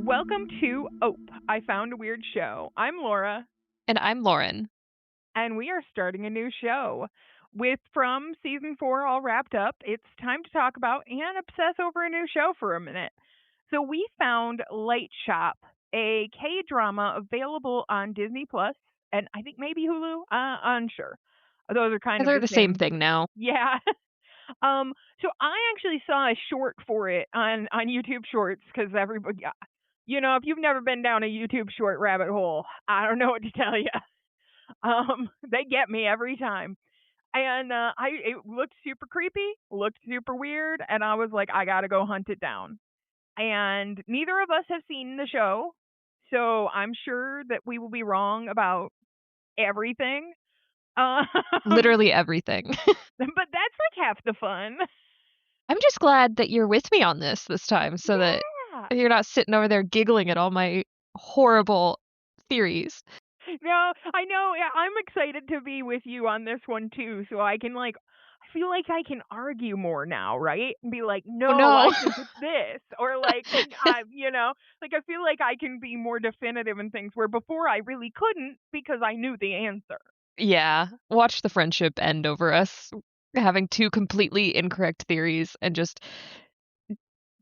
Welcome to Ope, I Found a Weird Show. I'm Laura, And I'm Lauren. and we are starting a new show. With from season 4 all wrapped up, it's time to talk about and obsess over a new show for a minute. So we found Light Shop, a K-drama available on Disney Plus, and I think maybe Hulu. Unsure. Those are kind of They're the the same thing now. Yeah. So I actually saw a short for it on YouTube Shorts because everybody, if you've never been down a YouTube short rabbit hole, I don't know what to tell you. They get me every time. And it looked super creepy, looked super weird, and I was like, I gotta go hunt it down. And neither of us have seen the show, so I'm sure that we will be wrong about everything. Um, Literally everything. but that's like half the fun. I'm just glad that you're with me on this time so that Yeah. you're not sitting over there giggling at all my horrible theories. No, I know. Yeah, I'm excited to be with you on this one too, so I can I feel like I can argue more now, right? And be like, no, no. I think it's this, or I feel like I can be more definitive in things where before I really couldn't because I knew the answer. Yeah. Watch the friendship end over us having two completely incorrect theories and just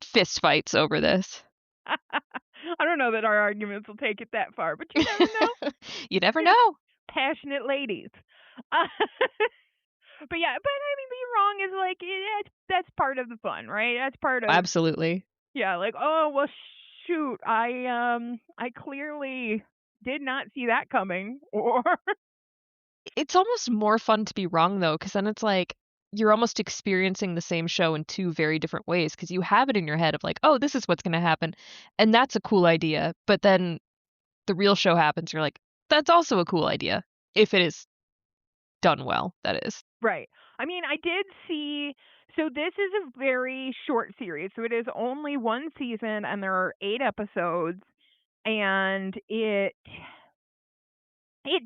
fist fights over this. I don't know that our arguments will take it that far, but you never know. You never know. Passionate ladies. But yeah, but I mean, being wrong is that's part of the fun, right? That's part of Absolutely. Yeah, oh well, shoot, I clearly did not see that coming, or It's almost more fun to be wrong though, because then it's like you're almost experiencing the same show in two very different ways because you have it in your head of like, oh, this is what's going to happen. And that's a cool idea. But then the real show happens. You're like, that's also a cool idea. If it is done well, that is. right. I mean, I did see. So this is a very short series. So it is only one season, and there are 8 episodes, and it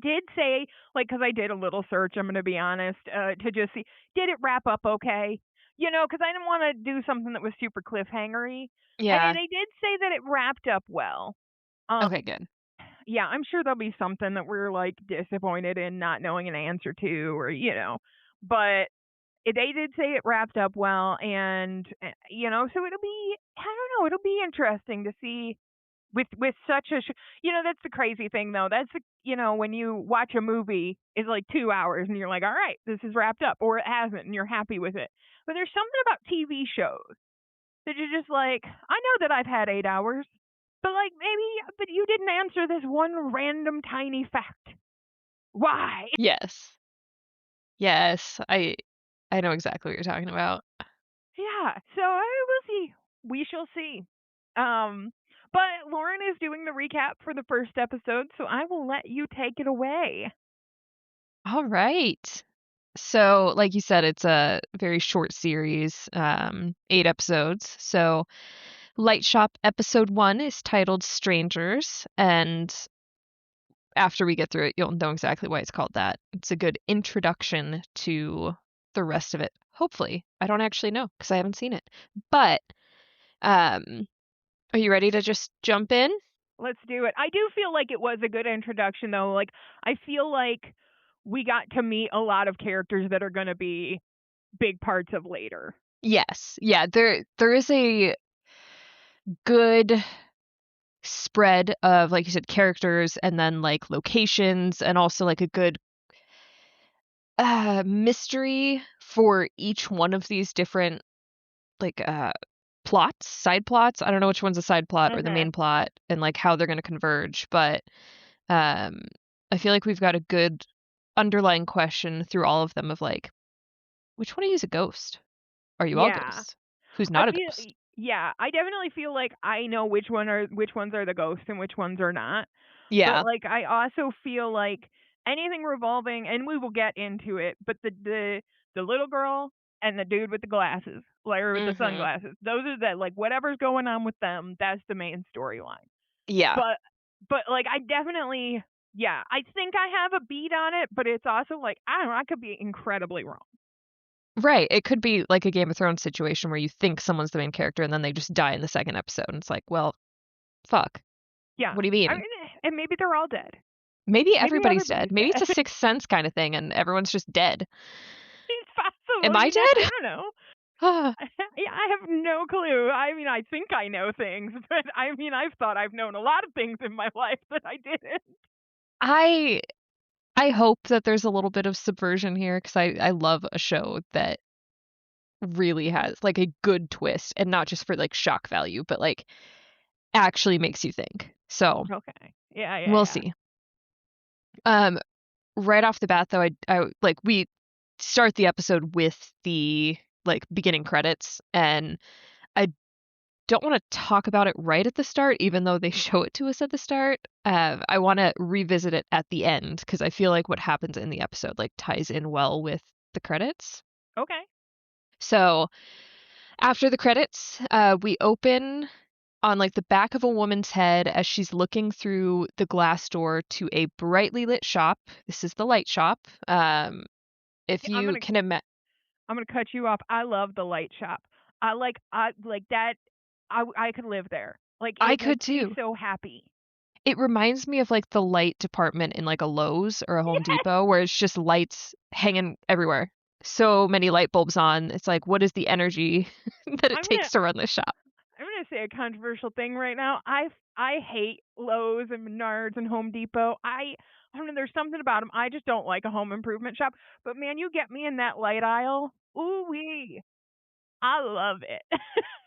did say, because I did a little search, I'm going to be honest, to just see, did it wrap up okay? Because I didn't want to do something that was super cliffhangery. Yeah. And they did say that it wrapped up well. Okay, good. Yeah, I'm sure there'll be something that we're, disappointed in not knowing an answer to, or, but they did say it wrapped up well, and, so it'll be, I don't know, it'll be interesting to see with such a that's the crazy thing though. That's when you watch a movie, it's like 2 hours and you're like, all right, this is wrapped up, or it hasn't, and you're happy with it. But there's something about TV shows that you're just like, I know that I've had 8 hours, but but you didn't answer this one random tiny fact. Why? Yes. I know exactly what you're talking about. Yeah, so we'll see. We shall see. But Lauren is doing the recap for the first episode, so I will let you take it away. All right. So, like you said, it's a very short series, 8 episodes. So, Light Shop episode 1 is titled Strangers, and after we get through it, you'll know exactly why it's called that. It's a good introduction to the rest of it. Hopefully. I don't actually know because I haven't seen it. But are you ready to just jump in? Let's do it. I do feel like it was a good introduction, though. I feel like we got to meet a lot of characters that are going to be big parts of later. Yes. Yeah, there is a good spread of, like you said, characters and then locations, and also a good mystery for each one of these different plots, side plots. I don't know which one's a side plot or the main plot, and how they're going to converge, but I feel like we've got a good underlying question through all of them of which one of you is a ghost? Are you all ghosts? Who's not a ghost? Yeah, I definitely feel like I know which ones are the ghosts and which ones are not. Yeah. But I also feel like anything revolving, and we will get into it, but the little girl and the dude with the glasses, or with the sunglasses, those are whatever's going on with them, that's the main storyline. Yeah. But I definitely, yeah, I think I have a beat on it, but it's also I don't know, I could be incredibly wrong. Right. It could be like a Game of Thrones situation where you think someone's the main character and then they just die in the second episode. And it's well, Fuck. Yeah. What do you I mean? mean, and maybe they're all dead. Maybe Maybe everybody's dead. everybody's Maybe it's a dead. Sixth Sense kind of thing and everyone's just dead. It's Am possible, I I dead? don't know. Ah, Yeah, I have no clue. I mean, I think I know things, but I mean, I've thought I've known a lot of things in my life that I didn't. I I hope that there's a little bit of subversion here because I love a show that really has like a good twist and not just for like shock value, but like actually makes you think. So Okay. Yeah, yeah, we'll yeah. see. Um, right off the bat though, I like we start the episode with the like beginning credits, and I don't want to talk about it right at the start, even though they show it to us at the start. I want to revisit it at the end because I feel like what happens in the episode like ties in well with the credits. Okay. So after the credits, we open on like the back of a woman's head as she's looking through the glass door to a brightly lit shop. This is the light shop. If Yeah, I'm you gonna can imagine, I'm gonna cut you off. I love the light shop. I like that. I could live there. Like I it could makes me too. so happy. It reminds me of like the light department in like a Lowe's or a Home Yes. Depot where it's just lights hanging everywhere. So many light bulbs on. It's like, what is the energy that it I'm gonna takes to run this shop? I'm gonna say a controversial thing right now. I hate Lowe's and Menards and Home Depot. I don't know. There's something about them. I just don't like a home improvement shop. But man, you get me in that light aisle. Ooh wee. I love it.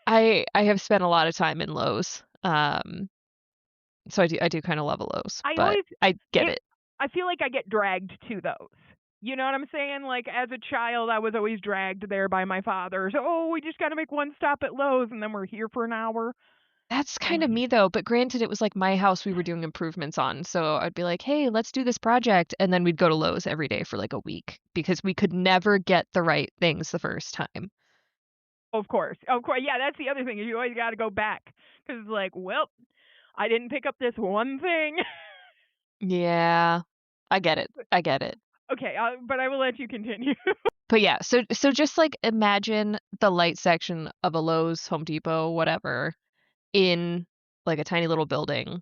I have spent a lot of time in Lowe's. So I do kind of love a Lowe's, I but always I get it. it. I feel like I get dragged to those. You know what I'm saying? Like as a child, I was always dragged there by my father. So, oh, we just got to make one stop at Lowe's, and then we're here for an hour. That's Oh, kind of me though, but granted it was like my house we were doing improvements on. So I'd be like, "Hey, let's do this project." And then we'd go to Lowe's every day for like a week because we could never get the right things the first time. of course, of course. Yeah, that's the other thing. You always got to go back because it's like, well, I didn't pick up this one thing. Yeah. I get it. I get it. Okay, but I will let you continue. But yeah, so just like imagine the light section of a Lowe's, Home Depot, whatever, in like a tiny little building.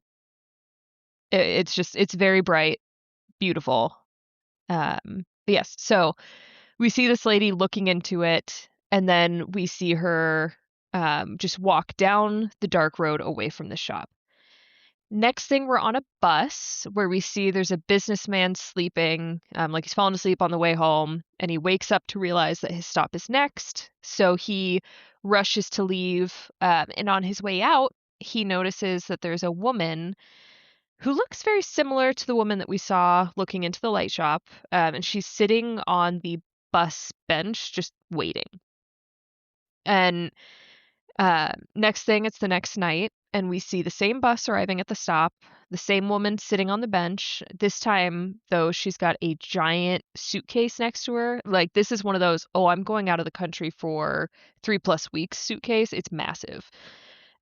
It's just it's very bright, beautiful. But yes, so we see this lady looking into it, and then we see her just walk down the dark road away from the shop. Next thing, we're on a bus where we see there's a businessman sleeping, like he's fallen asleep on the way home, and he wakes up to realize that his stop is next. So he rushes to leave, and on his way out, he notices that there's a woman who looks very similar to the woman that we saw looking into the light shop, and she's sitting on the bus bench just waiting. And next thing, it's the next night, and we see the same bus arriving at the stop, the same woman sitting on the bench. This time, though, she's got a giant suitcase next to her. Like, this is one of those, oh, I'm going out of the country for 3+ weeks suitcase. It's massive.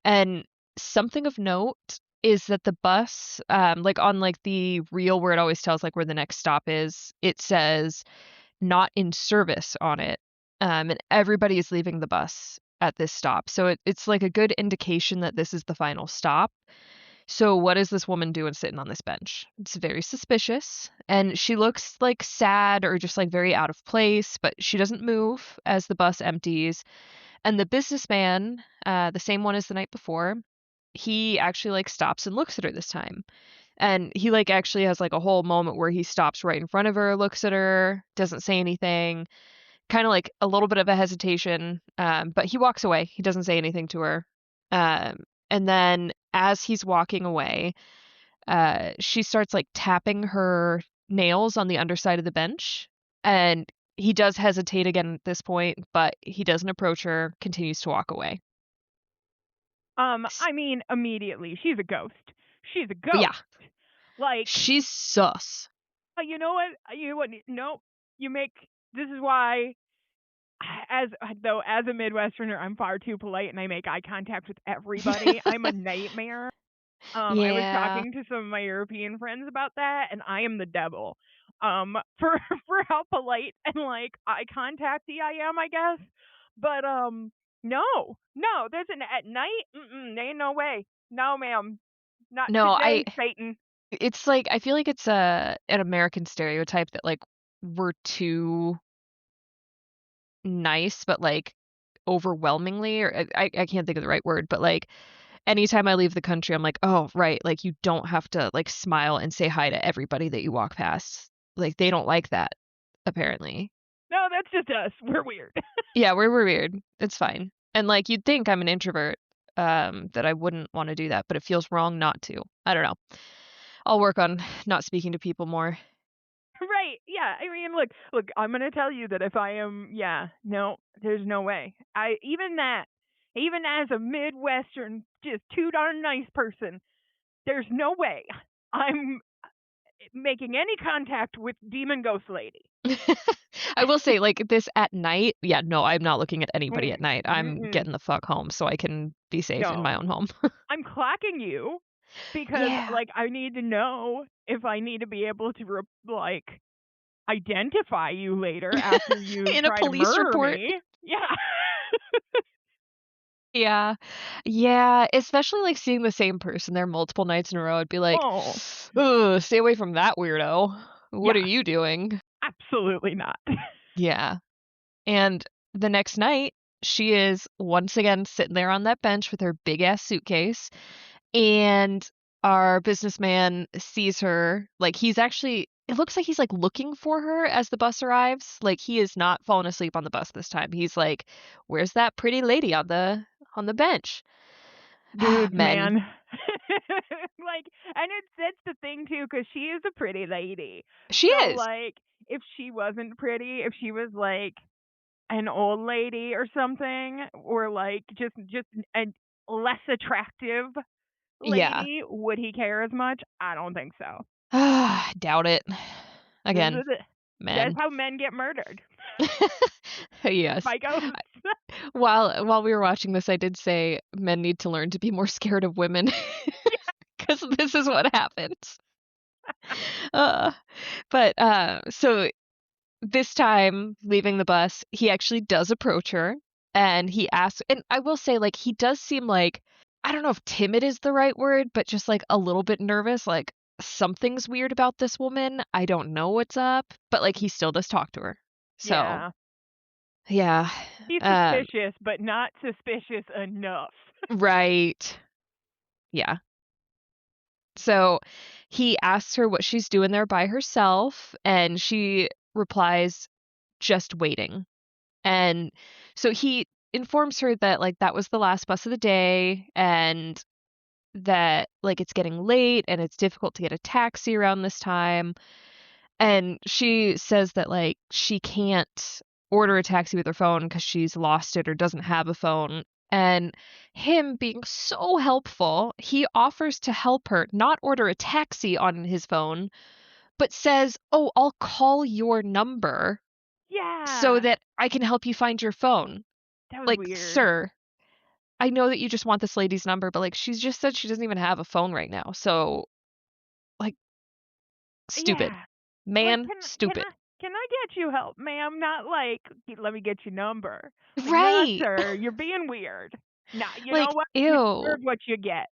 And something of note is that the bus, like on like the reel where it always tells like where the next stop is, it says not in service on it. And everybody is leaving the bus at this stop. So it's like a good indication that this is the final stop. So what is this woman doing sitting on this bench? It's very suspicious. And she looks like sad or just like very out of place, but she doesn't move as the bus empties. And the businessman, the same one as the night before, he actually like stops and looks at her this time. And he like actually has like a whole moment where he stops right in front of her, looks at her, doesn't say anything, kind of like a little bit of a hesitation, but he walks away. He doesn't say anything to her. And then as he's walking away, she starts like tapping her nails on the underside of the bench. And he does hesitate again at this point, but he doesn't approach her, continues to walk away. I mean, immediately, she's a ghost. She's a But yeah, ghost. Like, she's sus. you know what? You know what? No, you make. This is why, as though as a Midwesterner, I'm far too polite and I make eye contact with everybody. I'm a nightmare. I was Yeah. talking to some of my European friends about that, and I am the devil. For for how polite and like eye contacty I am, I guess. But no, no, there's an at night. There ain't no way. No, ma'am. Not No, today, Satan. it's like I feel like it's an American stereotype that like we're too nice, but like overwhelmingly, or I can't think of the right word, but like anytime I leave the country, I'm like, oh, right, like you don't have to like smile and say hi to everybody that you walk past. Like they don't like that, apparently. No, that's just us. We're weird. Yeah, we're weird. It's fine. And like you'd think I'm an introvert, that I wouldn't want to do that, but it feels wrong not to. I don't know. I'll work on not speaking to people more. Right. Yeah. I mean, look, I'm going to tell you that if I am, yeah, no, there's no way. Even as a Midwestern, just too darn nice person, there's no way I'm making any contact with Demon Ghost Lady. I will say, like, this at night, yeah, no, I'm not looking at anybody at Mm, night. I'm mm-mm, getting the fuck home so I can be safe in no. my own home. I'm clocking you because, Yeah. like, I need to know if I need to be able to, like, identify you later after you In a try to police murder report. me. Yeah. Yeah. Yeah, especially, like, seeing the same person there multiple nights in a row, I'd be like, Oh, "Ugh, stay away from that weirdo. What are yeah, you doing?" absolutely not. Yeah. And the next night, she is once again sitting there on that bench with her big ass suitcase. And our businessman sees her, like, he's actually it looks like he's, like, looking for her as the bus arrives, like, he is not falling asleep on the bus this time. He's like, "Where's that pretty lady on the bench?" Dudes, Men. man. Like, and that's the thing too, because she is a pretty lady. She So, is. like, if she wasn't pretty, if she was like an old lady or something, or like just a less attractive Yeah. lady, would he care as much? I don't think so. Doubt it. This Again, is it. That's men. how men get murdered Yes. by ghosts. While we were watching this, I did say men need to learn to be more scared of women because this is what happens. Uh, so this time, leaving the bus, he actually does approach her and he asks, and I will say, like, he does seem like, I don't know if timid is the right word, but just like a little bit nervous, like something's weird about this woman. I don't know what's up, but like he still does talk to her. So, Yeah. yeah. He's Um, suspicious, but not suspicious enough. right. Yeah. So he asks her what she's doing there by herself, and she replies, just waiting. And so he informs her that like that was the last bus of the day and that like it's getting late and it's difficult to get a taxi around this time. And she says that like she can't order a taxi with her phone because she's lost it or doesn't have a phone. And him being so helpful, he offers to help her not order a taxi on his phone, but says, "Oh, I'll call your number so Yeah. that I can help you find your phone." That was Like, weird. sir, I know that you just want this lady's number, but, like, she's just said she doesn't even have a phone right now, so, like, stupid. Yeah. Like, Man, can stupid. I get you help, ma'am? Not like, let me get your number." Like, nah, Right! sir, you're being weird. Nah, you know Like, what? You ew. deserve what you get.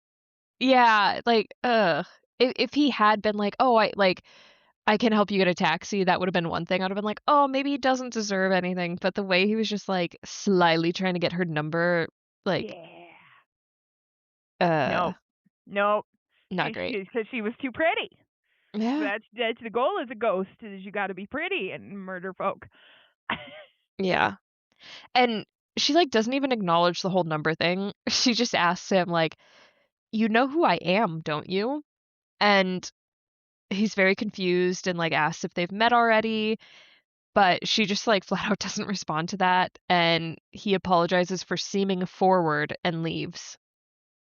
Yeah, like, ugh. If he had been like, "Oh, I can help you get a taxi," that would've been one thing. I'd have been like, "Oh, maybe he doesn't deserve anything," but the way he was just, like, slyly trying to get her number, like, Yeah. uh, Nope. Nope. not great. She said she was too pretty. Yeah. That's the goal as a ghost is you got to be pretty and murder folk. Yeah. And she, like, doesn't even acknowledge the whole number thing. She just asks him, like, "You know who I am, don't you?" And he's very confused and, like, asks if they've met already, but she just, like, flat out doesn't respond to that, and he apologizes for seeming forward and leaves.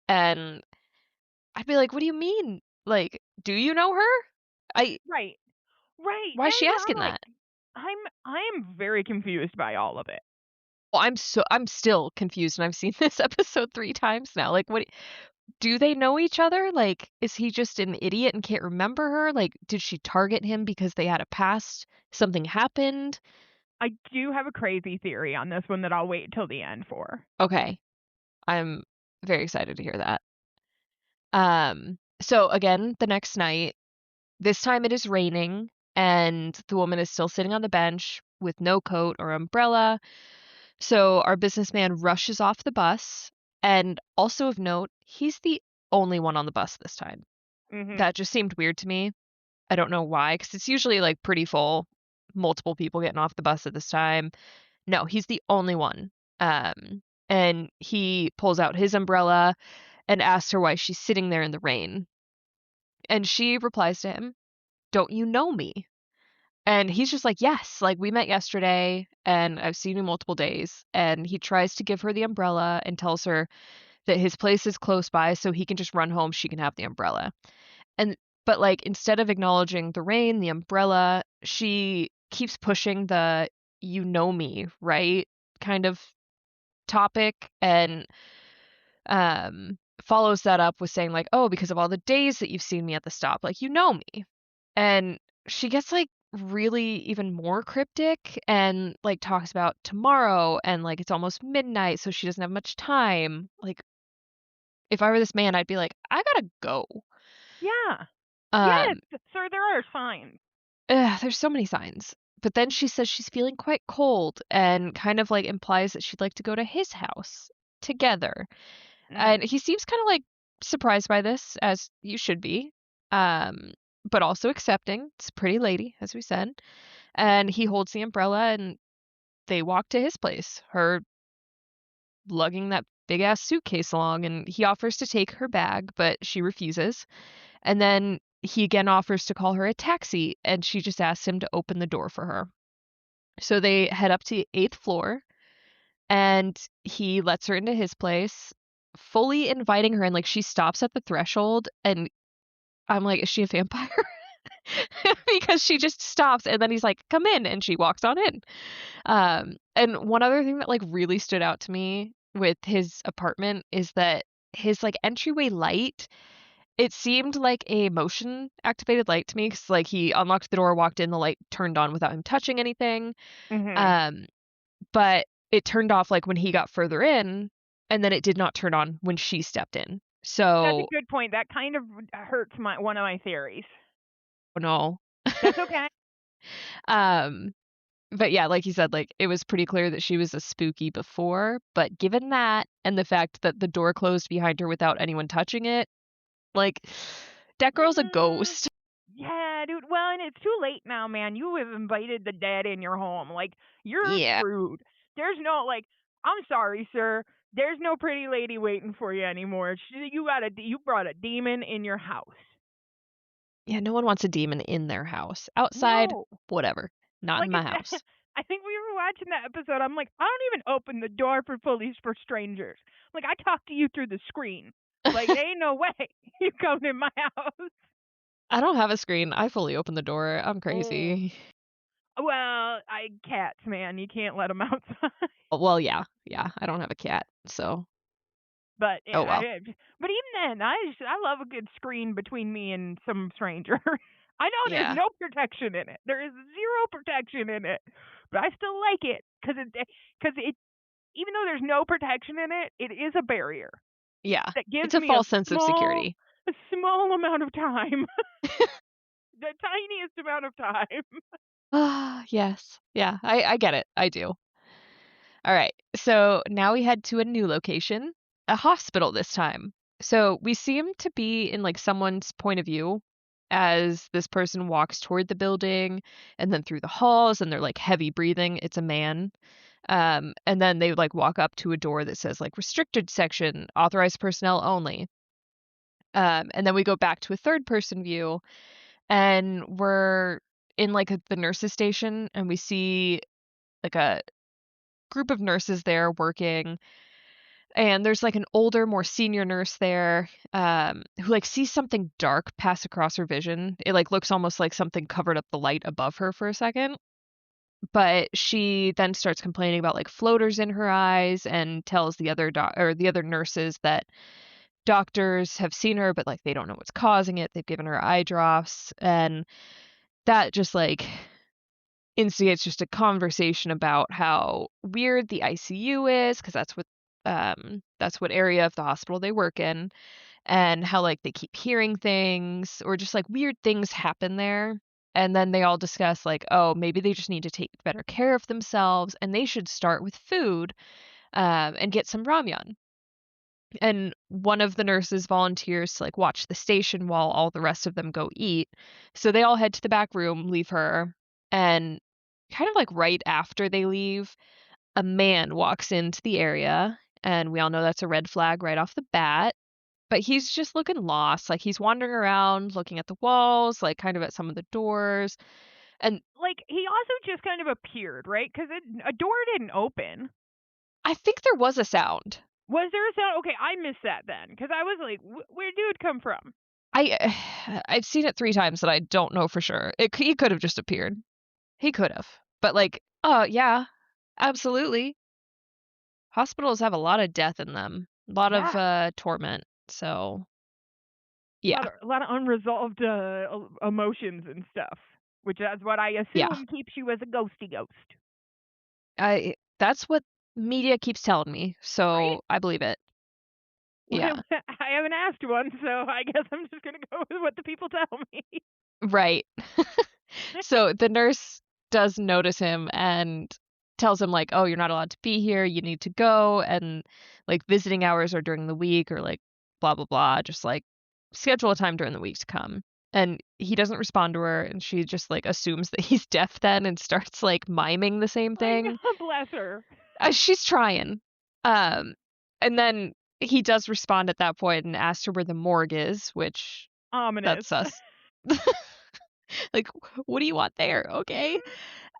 And I'd be like, "What do you mean? Like, do you know her? I Right. Right. Why is That's she what I'm asking like. that?" I'm very confused by all of it. Well, I'm still confused, and I've seen this episode 3 times now. Like, what do they know each other? Like, is he just an idiot and can't remember her? Like, did she target him because they had a past? Something happened? I do have a crazy theory on this one that I'll wait till the end for. Okay. I'm very excited to hear that. Um, So again, the next night, this time it is raining, and the woman is still sitting on the bench with no coat or umbrella. So our businessman rushes off the bus, and also of note, he's the only one on the bus this time. Mhm. That just seemed weird to me. I don't know why, because it's usually like pretty full, multiple people getting off the bus at this time. No, he's the only one. And he pulls out his umbrella and asks her why she's sitting there in the rain. And she replies to him, "Don't you know me?" And he's just like, "Yes, like we met yesterday and I've seen you multiple days." And he tries to give her the umbrella and tells her that his place is close by so he can just run home, she can have the umbrella. And but like instead of acknowledging the rain, the umbrella, she keeps pushing the "you know me, right?" kind of topic, and follows that up with saying like, "Oh, because of all the days that you've seen me at the stop, like you know me." And she gets like really even more cryptic and like talks about tomorrow and like it's almost midnight, so she doesn't have much time. Like if I were this man, I'd be like, "I gotta go." Yeah. Yes, Um, sir, there are signs. there's so many signs. But then she says she's feeling quite cold and kind of like implies that she'd like to go to his house together. Mm. And he seems kind of like surprised by this, as you should be, um, but also accepting. It's a pretty lady, as we said. And he holds the umbrella and they walk to his place, her lugging that big ass suitcase along. And he offers to take her bag, but she refuses. And then he again offers to call her a taxi, and she just asks him to open the door for her. So they head up to the 8th floor, and he lets her into his place, fully inviting her in. Like she stops at the threshold, and I'm like, is she a vampire? Because she just stops, and then he's like, come in, and she walks on in. And one other thing that like really stood out to me with his apartment is that his like entryway light, it seemed like a motion activated light to me, because like he unlocked the door, walked in, the light turned on without him touching anything. Mhm. Um, but it turned off like when he got further in, and then it did not turn on when she stepped in. That's a So, good point. That kind of hurts one of my theories. no. That's okay. Um, but yeah, like you said, like it was pretty clear that she was a spooky before, but given that and the fact that the door closed behind her without anyone touching it, like that girl's a Mm, ghost. yeah, dude. Well, and it's too late now, man. You have invited the dead in your home. Like, you're Yeah. screwed. There's no, like, I'm sorry, sir. There's no pretty lady waiting for you anymore. You brought a demon in your house. Yeah, no one wants a demon in their house. Outside, No. whatever. Not in Like my it's house. I think we were watching that episode. I'm like, I don't even open the door for police for strangers. Like I talk to you through the screen. Like there ain't no way you come in my house. I don't have a screen. I fully open the door. I'm Oh. crazy. Well, cats, man. You can't let them outside. Well, yeah. Yeah, I don't have a cat, so But oh yeah, well. but even then, I love a good screen between me and some stranger. I know there's Yeah. no protection in it. There is zero protection in it, but I still like it because it even though there's no protection in it, it is a barrier Yeah. that gives It's a me false sense of security. a small amount of time, the tiniest amount of time. Ah, yes. Yeah, I get it. I do. All right. So now we head to a new location, a hospital this time. So we seem to be in like someone's point of view as this person walks toward the building and then through the halls, and they're like heavy breathing. It's a man. And then they like walk up to a door that says like restricted section, authorized personnel only. And then we go back to a third person view, and we're in like the nurses station, and we see like a group of nurses there working, and there's like an older, more senior nurse there, who like sees something dark pass across her vision. It like looks almost like something covered up the light above her for a second, but she then starts complaining about like floaters in her eyes and tells the other or the other nurses that doctors have seen her, but like they don't know what's causing it. They've given her eye drops, and that just like instigates just a conversation about how weird the ICU is, because that's what area of the hospital they work in. and how like they keep hearing things or just like weird things happen there. And then they all discuss like, oh, maybe they just need to take better care of themselves and they should start with food and get some ramyun. And one of the nurses volunteers to like watch the station while all the rest of them go eat. So they all head to the back room, leave her, and kind of like right after they leave, a man walks into the area, and we all know that's a red flag right off the bat. But he's just looking lost. Like he's wandering around, looking at the walls, like kind of at some of the doors. And Like, he also just kind of appeared, right? Because a door didn't open. I think there was a sound. Was there a sound? Okay, I missed that then. Because I was like, where did it come from? I've seen it 3 times and I don't know for sure. He could have just appeared. He could have. But like, oh yeah, absolutely. Hospitals have a lot of death in them. A lot of Yeah. torment. So A yeah. lot of unresolved emotions and stuff. Which is what I Yeah. assume keeps you as a ghosty ghost. That's what media keeps telling me. Right? So I believe it. Well, Yeah. I haven't asked one, so I guess I'm just going to go with what the people tell me. Right. So the nurse does notice him and tells him like, "Oh, you're not allowed to be here. You need to go." And like visiting hours are during the week or like blah blah blah, just like schedule a time during the week to come. And he doesn't respond to her and she just like assumes that he's deaf then and starts like miming the same I know, thing. bless her. She's trying. Um and then he does respond at that point and asks her where the morgue is, which Ominous. that's sus. Like, what do you want there? Okay.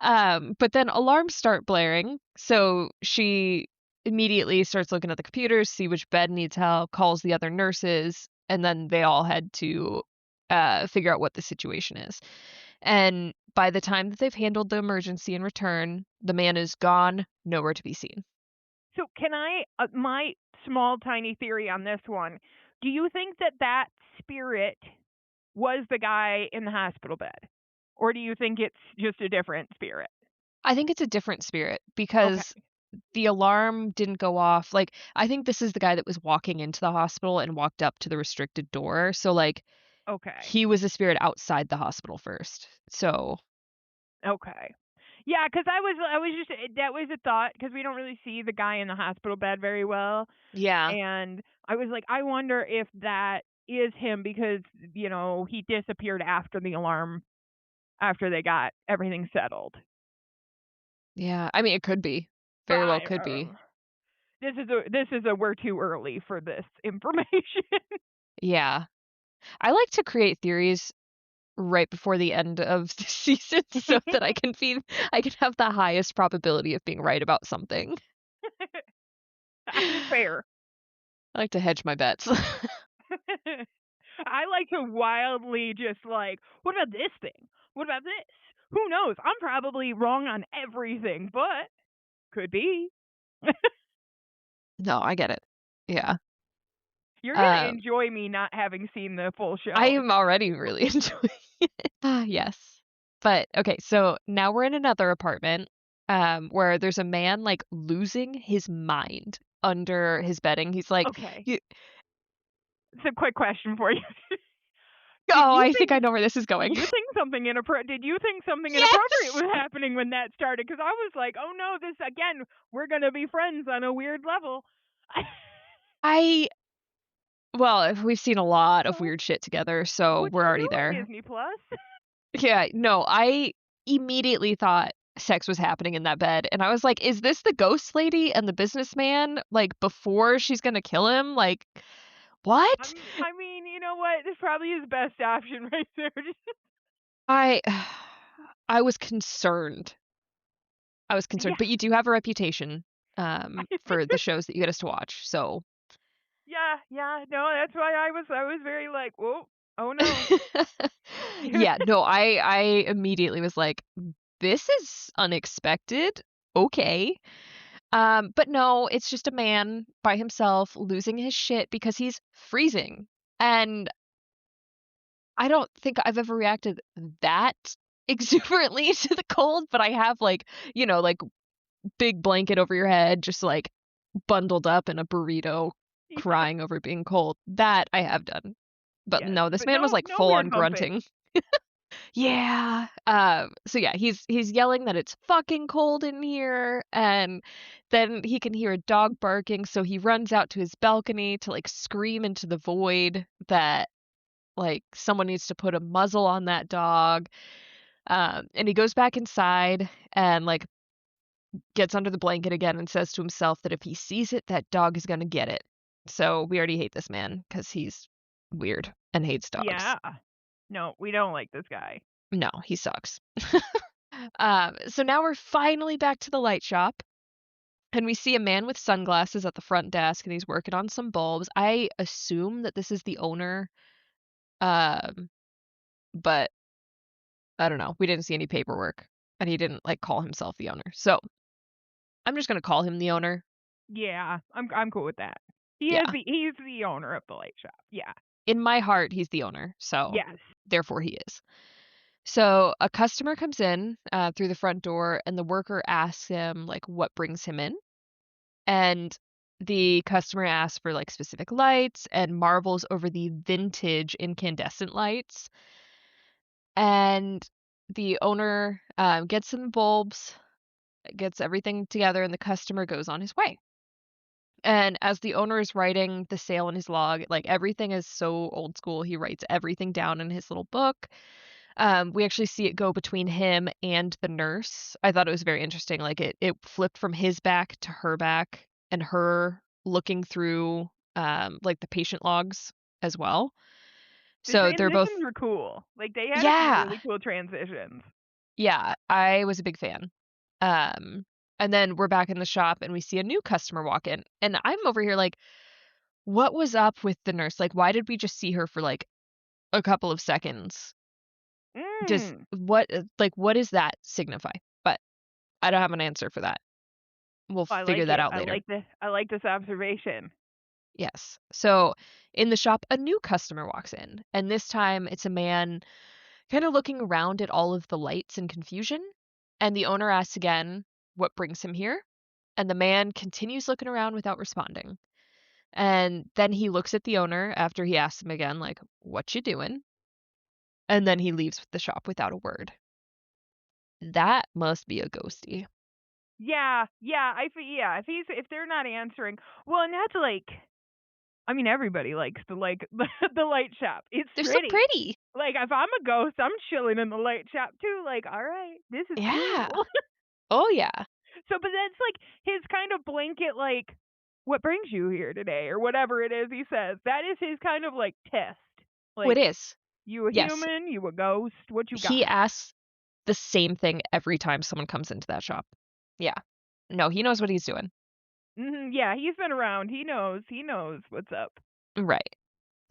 But then alarms start blaring, so she immediately starts looking at the computers, see which bed needs help, calls the other nurses, and then they all head to figure out what the situation is. And by the time that they've handled the emergency and return, the man is gone, nowhere to be seen. So can I, my small tiny theory on this one, do you think that spirit was the guy in the hospital bed? Or do you think it's just a different spirit? I think it's a different spirit Okay. because the alarm didn't go off. Like, I think this is the guy that was walking into the hospital and walked up to the restricted door. So, like, Okay. he was a spirit outside the hospital first. So, Okay. Yeah, because I was just that was a thought because we don't really see the guy in the hospital bed very well, yeah. and I was like, I wonder if that is him because he disappeared after the alarm after they got everything settled. Yeah. I mean, it could be. But Very well could be. this is a we're too early for this information. Yeah. I like to create theories right before the end of the season so that I can have the highest probability of being right about something. I mean, fair. I like to hedge my bets. I like to wildly just like, what about this thing? What about this? Who knows? I'm probably wrong on everything, but could be. No, I get it. Yeah. You're gonna enjoy me not having seen the full I show. am already really enjoying it. Yes. But okay, so now we're in another apartment where there's a man like losing his mind under his bedding. He's like, Okay. "Y- It's a quick question for you. "Oh, I think I know where this is going." Did you think something inappropriate Yes. was happening when that started? Because I was like, oh no, this again, we're gonna be friends on a weird level. I well, we've seen a lot of So, weird shit together, so which we're we already do on there. Disney Plus. Yeah, no, I immediately thought sex was happening in that bed, and I was like, "Is this the ghost lady and the businessman, like, before she's gonna kill him? Like, what?" I mean, you know what? This probably is best option right there. I I was concerned. I was concerned, Yeah, but you do have a reputation, I think for the shows that you get us to watch, so yeah. No, that's why I was very like, whoa, oh no. yeah, no, I immediately was like, "This is unexpected. Okay." But no, it's just a man by himself losing his shit because he's freezing. And I don't think I've ever reacted that exuberantly to the cold, but I have like, like big blanket over your head, just like bundled up in a burrito crying over being cold. That I have done. But Yes, no, this but man was no, like no full weird on humping. grunting. Yeah. So yeah, he's yelling that it's fucking cold in here, and then he can hear a dog barking, so he runs out to his balcony to like scream into the void that like someone needs to put a muzzle on that dog. And he goes back inside and like gets under the blanket again and says to himself that if he sees it, that dog is gonna get it. So we already hate this man because he's weird and hates dogs. Yeah. No, we don't like this guy. No, he sucks. So now we're finally back to the light shop, and we see a man with sunglasses at the front desk, and he's working on some bulbs. I assume that this is the owner, um, but I don't know. We didn't see any paperwork, and he didn't like call himself the owner. So I'm just gonna call him the owner. Yeah, I'm cool with that. Yeah. He's the owner of the light shop. Yeah. In my heart, he's the owner, so Yes. therefore he is. So a customer comes in through the front door, and the worker asks him like what brings him in, and the customer asks for like specific lights and marvels over the vintage incandescent lights. And the owner gets some bulbs, gets everything together, and the customer goes on his way. And as the owner is writing the sale in his log, like everything is so old school. He writes everything down in his little book. We actually see it go between him and the nurse. I thought it was very interesting. Like it flipped from his back to her back, and her looking through like the patient logs as well. The So they're both transitions were cool. Like they had a few yeah. really cool transitions. Yeah, I was a big fan. Um and then we're back in the shop and we see a new customer walk in. And I'm over here like, what was up with the nurse? Like why did we just see her for like a couple of seconds? Does Mm. what does that signify? But I don't have an answer for that. We'll I figure like that it. out later. I like this observation. Yes. So in the shop, a new customer walks in, and this time it's a man kind of looking around at all of the lights in confusion. And the owner asks again, what brings him here? And the man continues looking around without responding. And then he looks at the owner after he asks him again, like, what you doing? And then he leaves the shop without a word. That must be a ghosty. Yeah, yeah, yeah, if they're not answering, well, and that's like, I mean, everybody likes the like the light shop. It's They're so pretty. pretty. Like if I'm a ghost, I'm chilling in the light shop too. Like, all right, this is Yeah. cool. Oh, yeah. So, but that's like his kind of blanket, like, what brings you here today, or whatever it is he says. That is his kind of like test. Oh, it Like, is. you a Yes. human? You a ghost? What you He got? asks the same thing every time someone comes into that shop. Yeah. No, he knows what he's doing. Yeah, he's been around. He knows. He knows what's up. Right.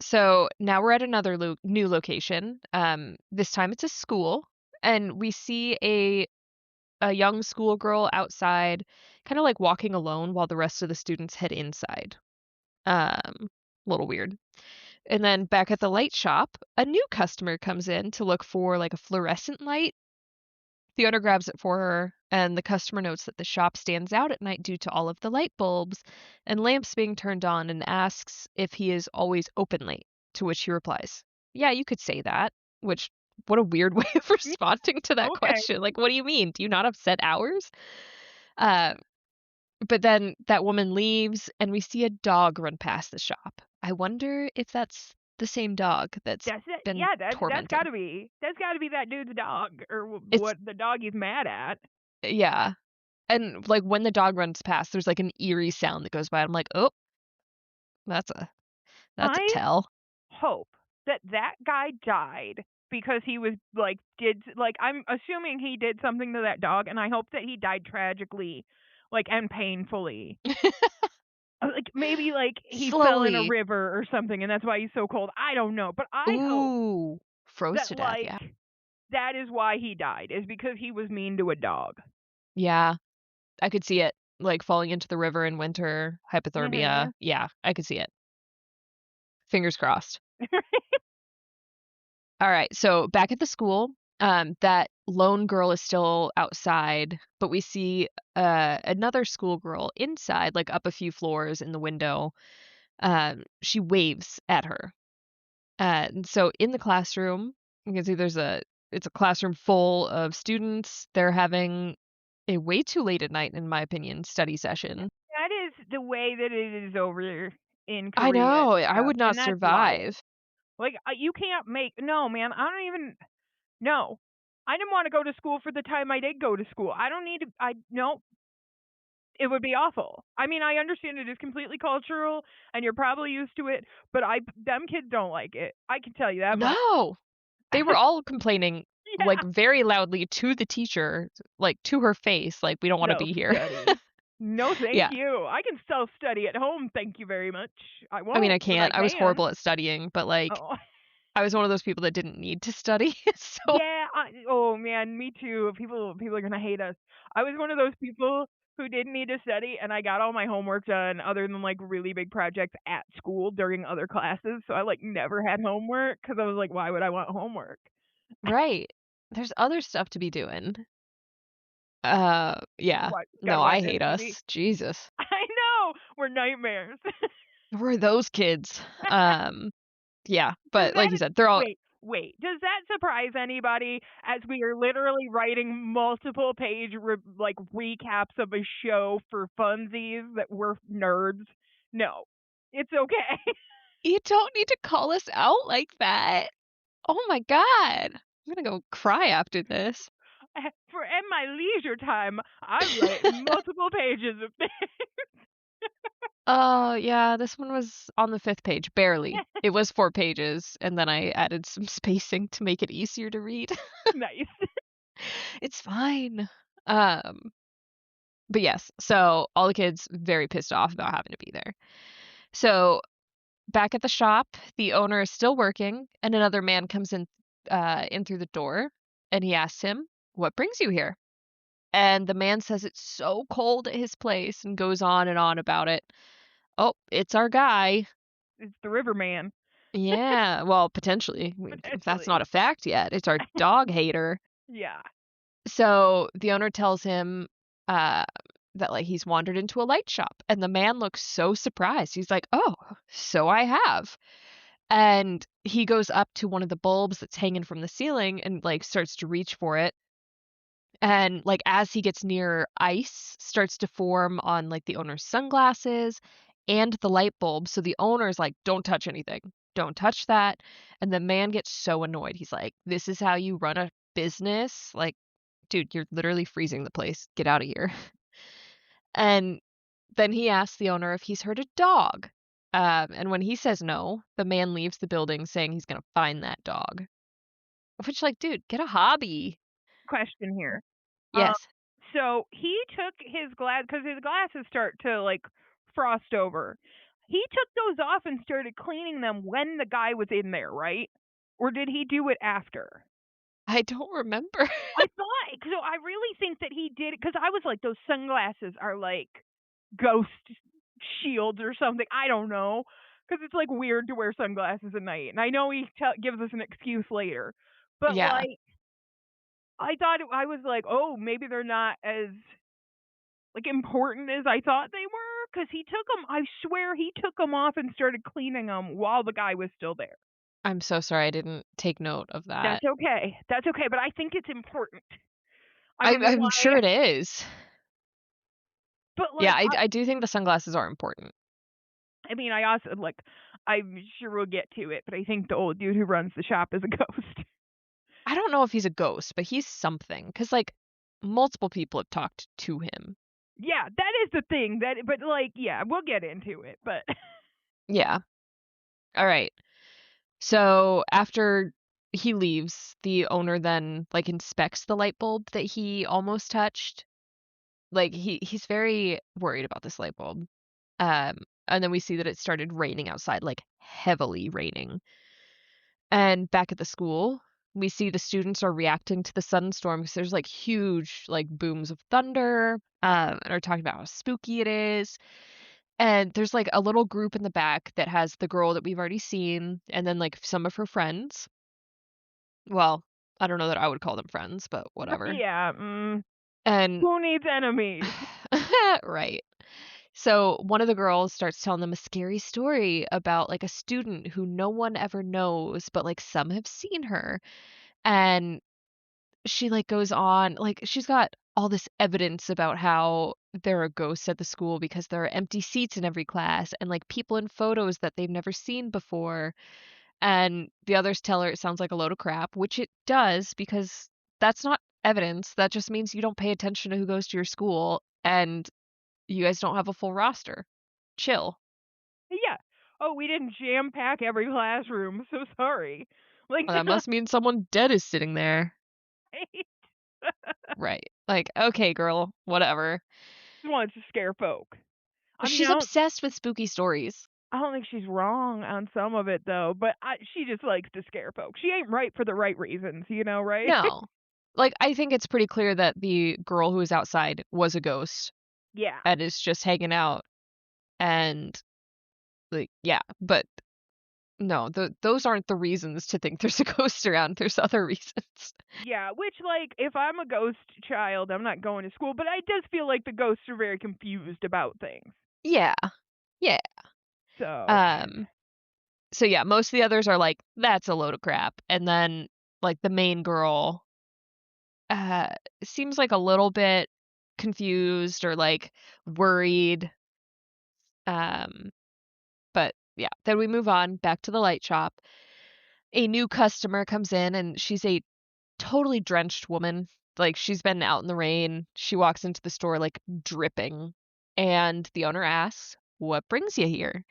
So now we're at another new location. This time it's a school, and we see a young schoolgirl outside, kind of like walking alone while the rest of the students head inside. A little weird. And then back at the light shop, a new customer comes in to look for like a fluorescent light. The owner grabs it for her, and the customer notes that the shop stands out at night due to all of the light bulbs and lamps being turned on, and asks if he is always open late, to which he replies, yeah, you could say that, which, what a weird way of responding to that Okay. question. Like, what do you mean? Do you not have set hours? Uh, but then that woman leaves, and we see a dog run past the shop. I wonder if that's the same dog that's That's it. been Yeah, that's got tormenting. to be that dude's dog, or It's, what the dog he's mad at. yeah. And, like, when the dog runs past, there's, like, an eerie sound that goes by. I'm like, "Oh, that's a that's a I tell." hope that that guy died because he was like I'm assuming he did something to that dog, and I hope that he died tragically, like, and painfully. Like maybe like he fell in a Slowly. river or something, and that's why he's so cold. I don't know, but I hope Ooh, froze that to death, yeah. that is why he died, is because he was mean to a dog. Yeah, I could see it, like, falling into the river in winter, hypothermia. Mhm. Yeah, I could see it. Fingers crossed. Alright, so back at the school, that lone girl is still outside, but we see, another schoolgirl inside, like, up a few floors in the window. she waves at her. And so in the classroom, you can see it's a classroom full of students. They're having a way too late at night, in my opinion, study session. That is the way that it is over in I Korea know, and I stuff, would not and that's wild. survive. Like, you can't make no, man, I don't even no. I didn't wanna go to school for the time I did go to school. I don't need to no, it would be awful. I mean, I understand it is completely cultural, and you're probably used to it, but them kids don't like it. I can tell you that much. No! They were all complaining, like, Yeah. very loudly to the teacher, like, to her face, like, "We don't wanna be here." Self-study. No, thank Yeah. you. I can self-study at home, thank you very much. I I mean, won't, I but I can't. I was can. horrible at studying, but, like, Oh. I was one of those people that didn't need to study, so Yeah, oh man, me too. People are gonna hate us. I was one of those people who didn't need to study, and I got all my homework done other than, like, really big projects at school during other classes, so I, like, never had homework because I was like, "Why would I want homework?" right. There's other stuff to be doing. Yeah. Gotta No, watch I hate MTV. us. Jesus. I know! We're nightmares. We're those kids. Yeah, Does but like that you said, they're all wait, does that surprise anybody as we are literally writing multiple page like recaps of a show for funsies that we're nerds? No. It's okay. you don't need to call us out like that. Oh my god. I'm gonna go cry after this. For in my leisure time, I write multiple pages of things. Oh, yeah, this one was on the 5th page, barely. It was 4 pages, and then I added some spacing to make it easier to read. Nice. It's fine. Um, but yes, so all the kids very pissed off about having to be there. So back at the shop, the owner is still working, and another man comes in through the door, and he asks him, "What brings you here?" And the man says it's so cold at his place and goes on and on about it. Oh, it's our guy. It's the Riverman, Yeah, well, potentially. That's not potentially. a fact yet. It's our dog hater. Yeah. So the owner tells him uh, that like he's wandered into a light shop, and the man looks so surprised. He's like, "Oh, so I have." And he goes up to one of the bulbs that's hanging from the ceiling and like starts to reach for it. And like as he gets near, ice starts to form on like the owner's sunglasses and the light bulb. So the owner's like, "Don't touch anything. Don't touch that." And the man gets so annoyed. He's like, "This is how you run a business? Like, dude, you're literally freezing the place. Get out of here." And then he asks the owner if he's heard a dog. And when he says no, the man leaves the building saying he's gonna find that dog. Which, like, dude, get a hobby. Question here. Um, Yes, so he took his because his glasses start to like frost over. He took those off and started cleaning them when the guy was in there, right? Or did he do it after? I don't remember. I thought so. I really think that he did it because I was like, those sunglasses are like ghost shields or something. I don't know because it's like weird to wear sunglasses at night, and I know he gives us an excuse later, but Yeah, like I was like, oh, maybe they're not as like important as I thought they were because he took them. I swear he took them off and started cleaning them while the guy was still there. I'm so sorry I didn't take note of that. That's okay. That's okay. But I think it's important. I I don't know I'm why, sure it is. but Yeah, like I do think the sunglasses are important. I mean, I also like. I'm sure we'll get to it, but I think the old dude who runs the shop is a ghost. I don't know if he's a ghost, but he's something. Cause like, multiple people have talked to him. Yeah, that is the thing. But like, yeah, we'll get into it. But Yeah. Alright. So, after he leaves, the owner then, like, inspects the light bulb that he almost touched. Like, he's very worried about this light bulb. And then we see that it started raining outside, like, heavily raining. And back at the school, we see the students are reacting to the sudden storm because there's, like, huge, like, booms of thunder, and are talking about how spooky it is. And there's, like, a little group in the back that has the girl that we've already seen, and then, like, some of her friends. Well, I don't know that I would call them friends, but whatever. yeah, And who needs enemies? right. So one of the girls starts telling them a scary story about like a student who no one ever knows, but like some have seen her. And she like goes on, like she's got all this evidence about how there are ghosts at the school because there are empty seats in every class and like people in photos that they've never seen before. And the others tell her it sounds like a load of crap, which it does because that's not evidence. That just means you don't pay attention to who goes to your school and you guys don't have a full roster. Chill. Yeah. Oh, we didn't jam pack every classroom. So sorry. Like, Well, that must mean someone dead is sitting there. right? Right. Like, okay, girl, whatever. She wants to scare folk. I mean, She's obsessed with spooky stories. I don't think she's wrong on some of it though, but she just likes to scare folks. She ain't right for the right reasons, right? No. Like, I think it's pretty clear that the girl who was outside was a ghost Yeah. and is just hanging out and, like, yeah, but no, those aren't the reasons to think there's a ghost around. There's other reasons. Yeah, which, like, if I'm a ghost child, I'm not going to school, but I just feel like the ghosts are very confused about things. Yeah. Yeah. So, Um, so yeah, most of the others are like, "That's a load of crap." And then, like, the main girl, uh, seems like a little bit confused or, like, worried, um, but yeah. Then we move on back to the light shop. A new customer comes in, and she's a totally drenched woman. Like, she's been out in the rain. She walks into the store, like, dripping, and the owner asks, "What brings you here?"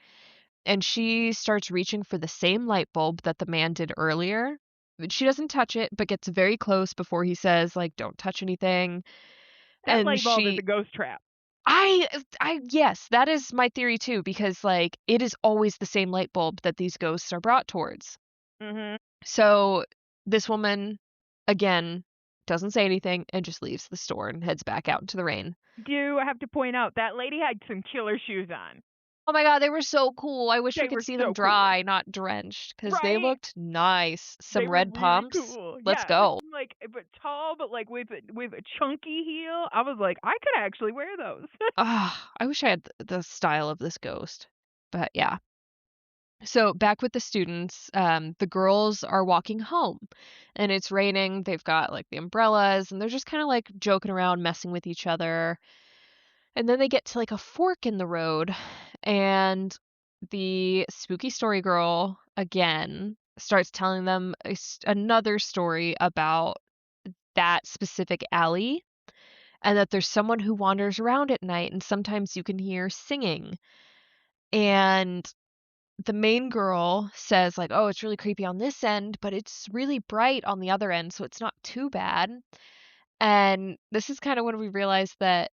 And she starts reaching for the same light bulb that the man did earlier. She doesn't touch it, but gets very close before he says, like, "Don't touch anything." that And light bulb is a she ghost trap. yes, that is my theory too, because, like, it is always the same light bulb that these ghosts are brought towards. Mhm. So, this woman, again, doesn't say anything and just leaves the store and heads back out into the rain. Do I have to point out that lady had some killer shoes on. Oh my god, they were so cool. I wish we They could were see them so cool. dry, not drenched, because they Right? looked nice. They Some were red really pumps. cool. Let's Yeah, go. like, but tall, but like with a chunky heel. I was like, I could actually wear those. Ah, I wish I had the style of this ghost. But yeah. So back with the students, the girls are walking home and it's raining. They've got like the umbrellas and they're just kind of like joking around, messing with each other. And then they get to like a fork in the road and the spooky story girl again starts telling them another story about that specific alley and that there's someone who wanders around at night and sometimes you can hear singing. And the main girl says like, "Oh, it's really creepy on this end, but it's really bright on the other end, so it's not too bad." And this is kind of when we realize that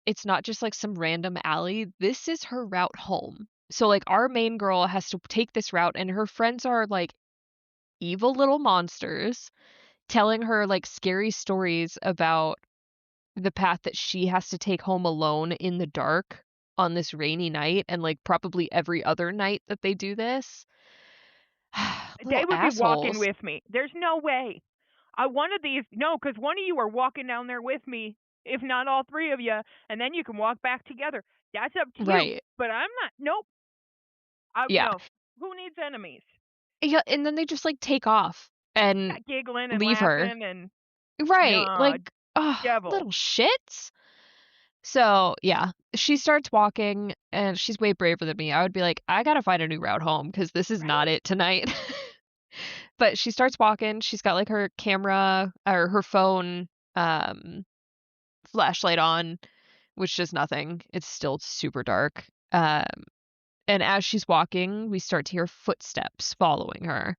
it's not just like some random alley. This is her route home. So like our main girl has to take this route and her friends are like evil little monsters telling her like scary stories about the path that she has to take home alone in the dark on this rainy night and like probably every other night that they do this. They Little would be walking assholes. with me. There's no way. One of these, no, because one of you are walking down there with me, if not all three of you, and then you can walk back together. That's up to you. Right. But I'm not. Nope. I Yeah. no. Who needs enemies? Yeah, and then they just like take off Yeah, and giggling and leave her. laughing and Right. no Like, oh, devil. little shits. So, yeah, she starts walking and she's way braver than me. I would be like, I gotta find a new route home because this is not Right? it tonight. But she starts walking. She's got like her camera or her phone flashlight on, which does nothing. It's still super dark. And as she's walking, we start to hear footsteps following her.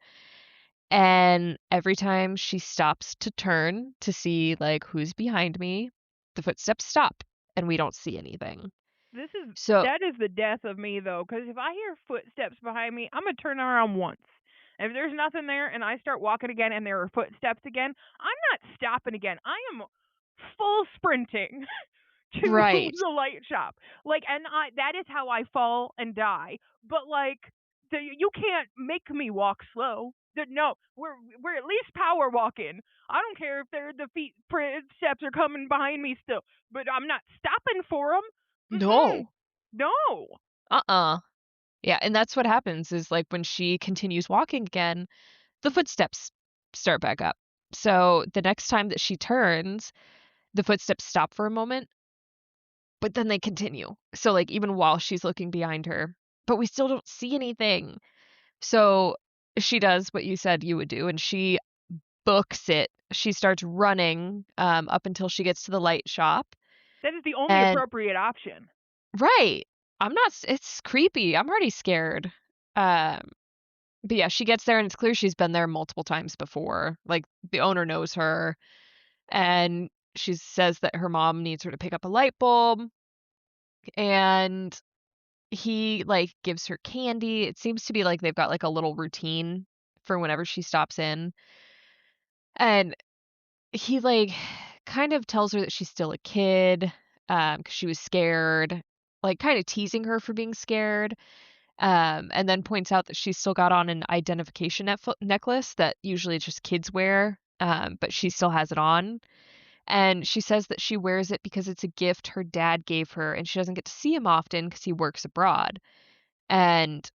And every time she stops to turn to see like who's behind me, the footsteps stop and we don't see anything. This is So, that is the death of me though, because if I hear footsteps behind me, I'm gonna turn around once. If there's nothing there and I start walking again and there are footsteps again, I'm not stopping again. I am full sprinting to right. the light shop. Like, and I that is how I fall and die. But like, you can't make me walk slow. No, we're at least power walking. I don't care if the feet steps are coming behind me still, but I'm not stopping for them. Mm-mm. No. No. Uh-uh. Yeah, and that's what happens is, like, when she continues walking again, the footsteps start back up. So the next time that she turns, the footsteps stop for a moment, but then they continue. So, like, even while she's looking behind her, but we still don't see anything. So she does what you said you would do, and she books it. She starts running up until she gets to the light shop. That is the only And appropriate option. right, I'm not. It's creepy. I'm already scared. Um, but yeah, she gets there, and it's clear she's been there multiple times before. Like the owner knows her, and she says that her mom needs her to pick up a light bulb, and he like gives her candy. It seems to be like they've got like a little routine for whenever she stops in. And he, like, kind of tells her that she's still a kid, 'cause she was scared, like, kinda teasing her for being scared, and then points out that she's still got on an identification necklace that usually just kids wear, but she still has it on, and she says that she wears it because it's a gift her dad gave her, and she doesn't get to see him often because he works abroad, and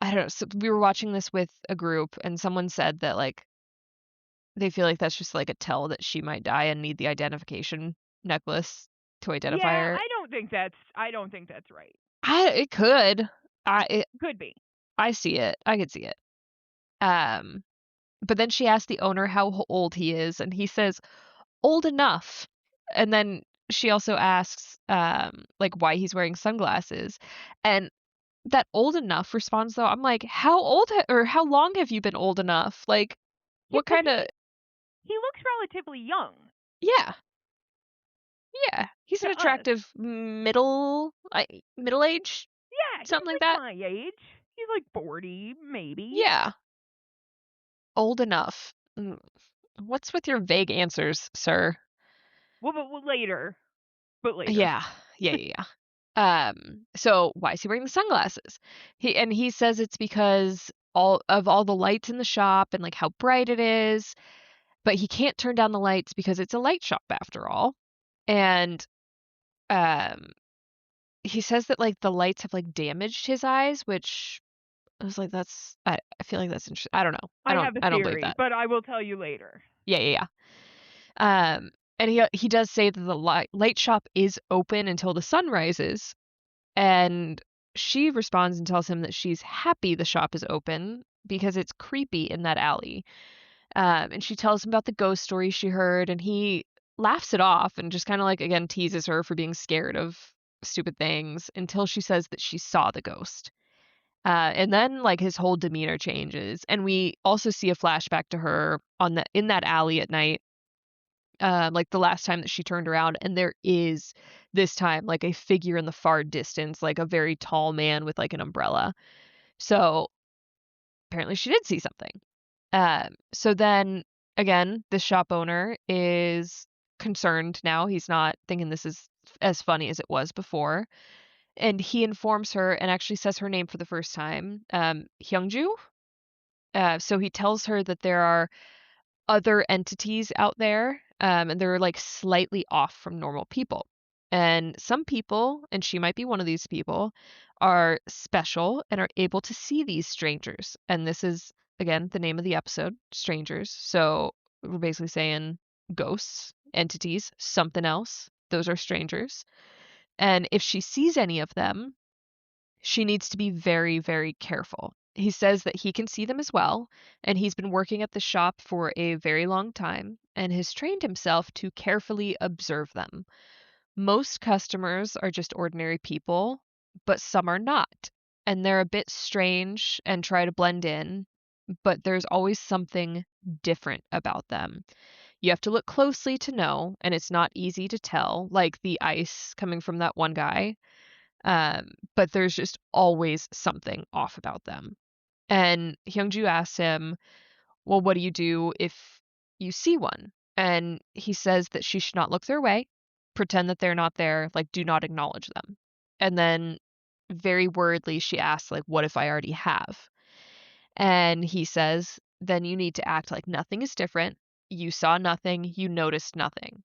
I don't know, so we were watching this with a group, and someone said that, like, they feel like that's just, like, a tell that she might die and need the identification necklace to identify Yeah, her. I don't think that's right. It could. I it Could be. I see it. I could see it. Um, but then she asked the owner how old he is, and he says, "Old enough." And then she also asks, like, why he's wearing sunglasses, and that "old enough" response, though, I'm like, "How old ha or how long have you been old enough?" Like, Yeah, what 'cause kinda he looks relatively young Yeah. Yeah, he's to an us. attractive middle age, Yeah, something he's like like that. my age. He's like 40, maybe. Yeah, old enough. What's with your vague answers, sir? Well, later. But later. Yeah, yeah. So why is he wearing the sunglasses? He says it's because all the lights in the shop and like how bright it is, but he can't turn down the lights because it's a light shop after all. And um he says that like the lights have like damaged his eyes, which I was like, I feel like that's interesting. I don't know. I have a I don't believe theory, that. but I will tell you later. Yeah. And he does say that the light shop is open until the sun rises, and she responds and tells him that she's happy the shop is open because it's creepy in that alley. And she tells him about the ghost story she heard, and he laughs it off and just kind of like again teases her for being scared of stupid things until she says that she saw the ghost. And then like his whole demeanor changes, and we also see a flashback to her on the in that alley at night, like the last time that she turned around, and there is this time like a figure in the far distance, like a very tall man with like an umbrella. So apparently she did see something. So then again, the shop owner is concerned now. He's not thinking this is as funny as it was before. And he informs her and actually says her name for the first time, Hyungju. So he tells her that there are other entities out there, and they're like slightly off from normal people. And some people, and she might be one of these people, are special and are able to see these strangers. And this is, again, the name of the episode, Strangers. So we're basically saying ghosts, entities, something else. Those are strangers. And if she sees any of them, she needs to be very, very careful. He says that he can see them as well, and he's been working at the shop for a very long time and has trained himself to carefully observe them. Most customers are just ordinary people, but some are not, and they're a bit strange and try to blend in, but there's always something different about them. You have to look closely to know, and it's not easy to tell, like the ice coming from that one guy. But there's just always something off about them. And Hyungju asks him, "Well, what do you do if you see one?" And he says that she should not look their way, pretend that they're not there, like do not acknowledge them. And then very worriedly she asks like, "What if I already have?" And he says, "Then you need to act like nothing is different. You saw nothing, you noticed nothing."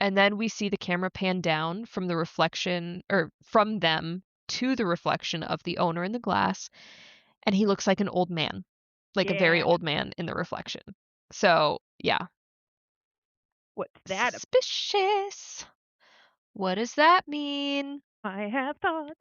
And then we see the camera pan down from the reflection, or from them to the reflection of the owner in the glass, and he looks like an old man, like a very Yeah. old man in the reflection. So, yeah. What's that? Suspicious. What does that mean? I have thoughts.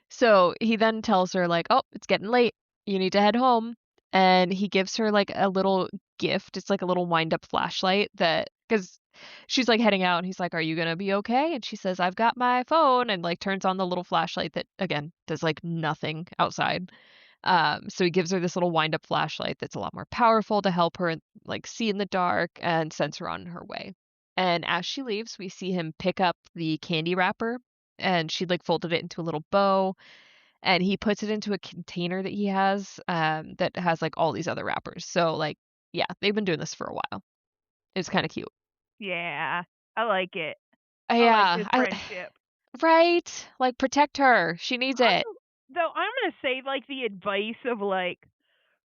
So he then tells her, like, oh, it's getting late. You need to head home. And he gives her like a little gift. It's like a little wind up flashlight that, because she's like heading out and he's like, are you going to be okay? And she says, I've got my phone, and like turns on the little flashlight that, again, does like nothing outside. So he gives her this little wind up flashlight that's a lot more powerful to help her like see in the dark, and sends her on her way. And as she leaves, we see him pick up the candy wrapper, and she'd like folded it into a little bow, and he puts it into a container that he has, that has like all these other wrappers. So like, yeah, they've been doing this for a while. It's kind of cute. Yeah, I like it. I like Yeah, this friendship. right? Like protect her. She needs it. Though I'm gonna say like the advice of like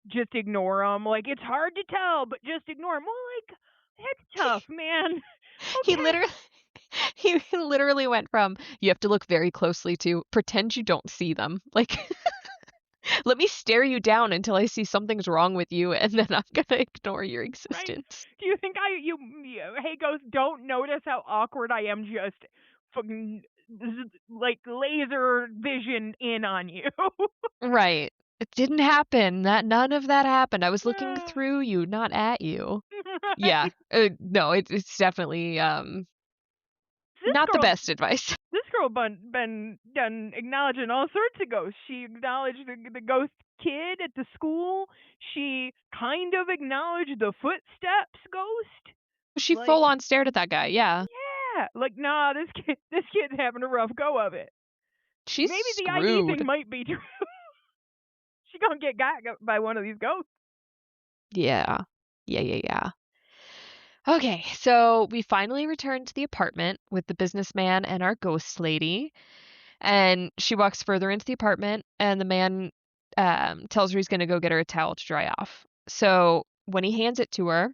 just ignore them. Like it's hard to tell, but just ignore them. Well, like that's tough, man. He Okay. literally he literally went from you have to look very closely to pretend you don't see them. Like let me stare you down until I see something's wrong with you, and then I'm gonna ignore your Right? existence. Do you think hey ghost, don't notice how awkward I am just fucking like laser vision in on you. Right. It didn't happen. None of that happened. I was looking through you, not at you. Yeah. Right? No, it's definitely This not the girl best advice. this girl been done acknowledging all sorts of ghosts. She acknowledged the ghost kid at the school. She kind of acknowledged the footsteps ghost. She Like, full on stared at that guy. Yeah. yeah, like nah, this kid's having a rough go of it. She's Maybe the ID screwed. thing might be true. She gonna get got by one of these ghosts. Yeah. Yeah. Okay, so we finally return to the apartment with the businessman and our ghost lady. And she walks further into the apartment, and the man tells her he's going to go get her a towel to dry off. So when he hands it to her,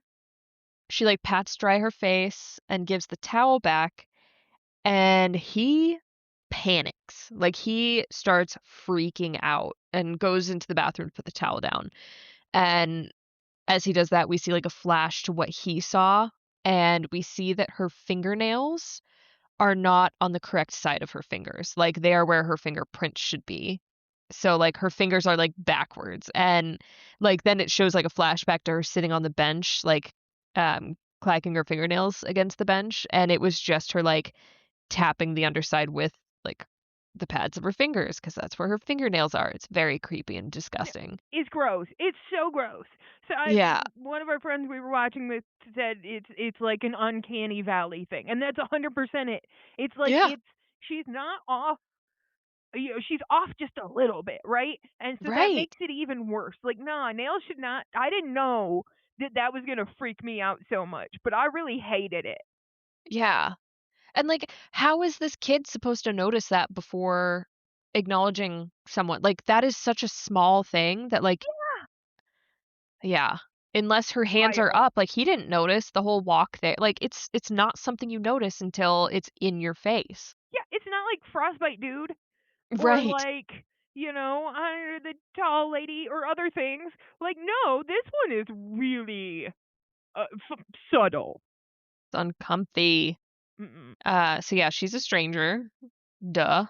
she like pats dry her face and gives the towel back, and he panics. Like he starts freaking out and goes into the bathroom to put the towel down. And as he does that, we see like a flash to what he saw, and we see that her fingernails are not on the correct side of her fingers. Like they are where her fingerprints should be. So like her fingers are like backwards, and like then it shows like a flashback to her sitting on the bench, like clacking her fingernails against the bench, and it was just her like tapping the underside with like the pads of her fingers, because that's where her fingernails are. It's very creepy and disgusting. It's gross. It's so gross. So Yeah. one of our friends we were watching with said it's like an uncanny valley thing, and that's 100% it. It's like Yeah. she's not off. She's off just a little bit, right? And so that Right. makes it even worse. Like, nah, nails should not. I didn't know that was gonna freak me out so much, but I really hated it. Yeah. And like, how is this kid supposed to notice that before acknowledging someone? Like, that is such a small thing that, like, yeah, unless her hands are Wild. up, like he didn't notice the whole walk there. Like, it's not something you notice until it's in your face. Yeah, it's not like frostbite, dude, or Right. like the tall lady or other things. Like, no, this one is really subtle. It's uncomfy. Mm-mm. So yeah, she's a stranger. Duh.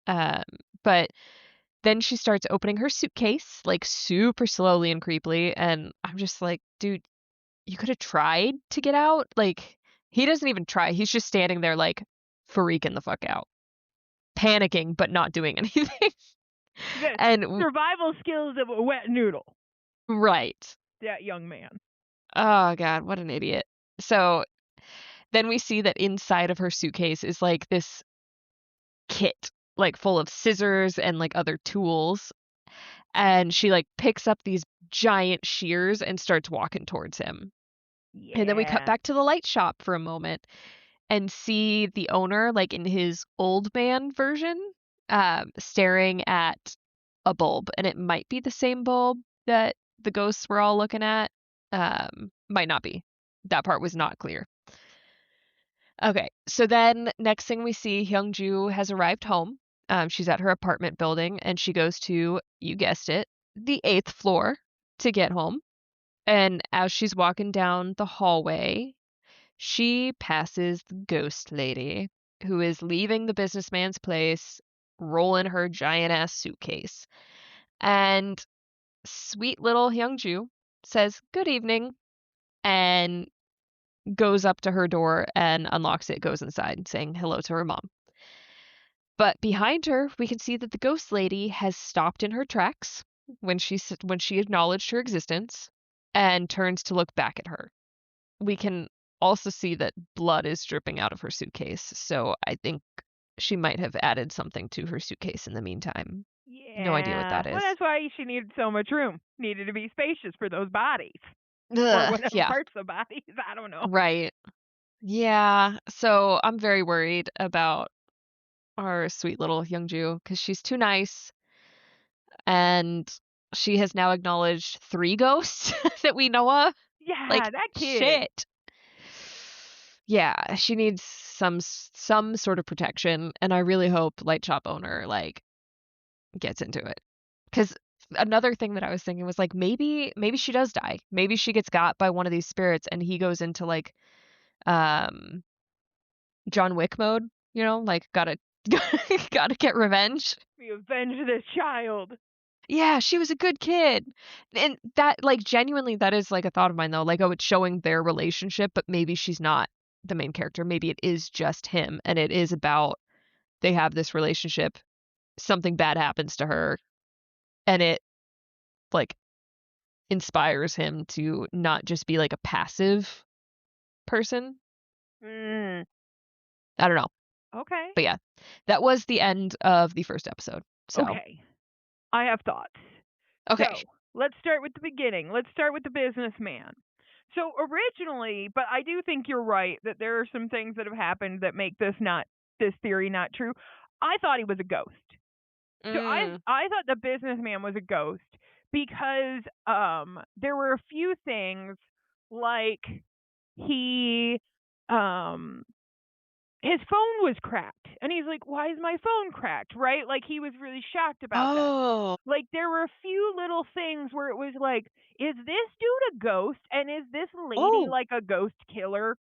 Um, but then she starts opening her suitcase, like super slowly and creepily, and I'm just like, dude, you could have tried to get out. Like, he doesn't even try. He's just standing there, like, freaking the fuck out, panicking, but not doing anything. The And, survival skills of a wet noodle. right. That young man. Oh, God, what an idiot. So then we see that inside of her suitcase is, like, this kit, like, full of scissors and, like, other tools. And she, like, picks up these giant shears and starts walking towards him. And then we cut Yeah. back to the light shop for a moment and see the owner, like in his old man version, staring at a bulb. And it might be the same bulb that the ghosts were all looking at. Might not be. That part was not clear. Okay, so then next thing we see, Hyungju has arrived home. She's at her apartment building, and she goes to, you guessed it, the 8th floor to get home. And as she's walking down the hallway, she passes the ghost lady, who is leaving the businessman's place, rolling her giant-ass suitcase. And sweet little Hyungju says, "Good evening," and goes up to her door and unlocks it, goes inside, saying hello to her mom. But behind her, we can see that the ghost lady has stopped in her tracks when she acknowledged her existence and turns to look back at her. We can also see that blood is dripping out of her suitcase, so I think she might have added something to her suitcase in the meantime. No idea what Yeah. that Well, is. that's why she needed so much room. Needed to be spacious for those bodies. Or Ugh, whatever yeah, parts of bodies. I don't know. right. Yeah, so I'm very worried about our sweet little Hyungju because she's too nice, and she has now acknowledged 3 ghosts that we know of. Yeah, Like, that kid. shit. Yeah, she needs some sort of protection, and I really hope Light Shop owner, like, gets into it. Because another thing that I was thinking was, like, maybe she does die. Maybe she gets got by one of these spirits, and he goes into, like, um, John Wick mode, like, gotta gotta get revenge. We avenge this child. Yeah, she was a good kid. And that, like, genuinely, that is, like, a thought of mine, though. Like, oh, it's showing their relationship, but maybe she's not the main character. Maybe it is just him, and it is about they have this relationship, something bad happens to her, and it, like, inspires him to not just be, like, a passive person. Mm, I don't know. okay. But yeah, that was the end of the first episode. So, Okay. I have thoughts. okay. So, let's start with the beginning. Let's start with the businessman. So, originally, but I do think you're right that there are some things that have happened that make this theory not true. I thought he was a ghost. So Mm. I thought the businessman was a ghost because there were a few things like he um his phone was cracked and he's like, why is my phone cracked, right? Like he was really shocked about that. Oh. Like there were a few little things where it was like, is this dude a ghost and is this lady Oh, like a ghost killer,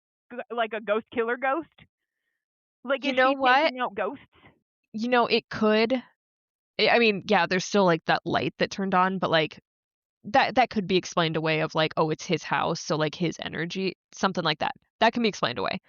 like a ghost killer ghost, like you is know she what? taking out ghosts? It could. I mean, yeah, there's still, like, that light that turned on, but, like, that could be explained away of, like, oh, it's his house, so, like, his energy, something like that. That can be explained away.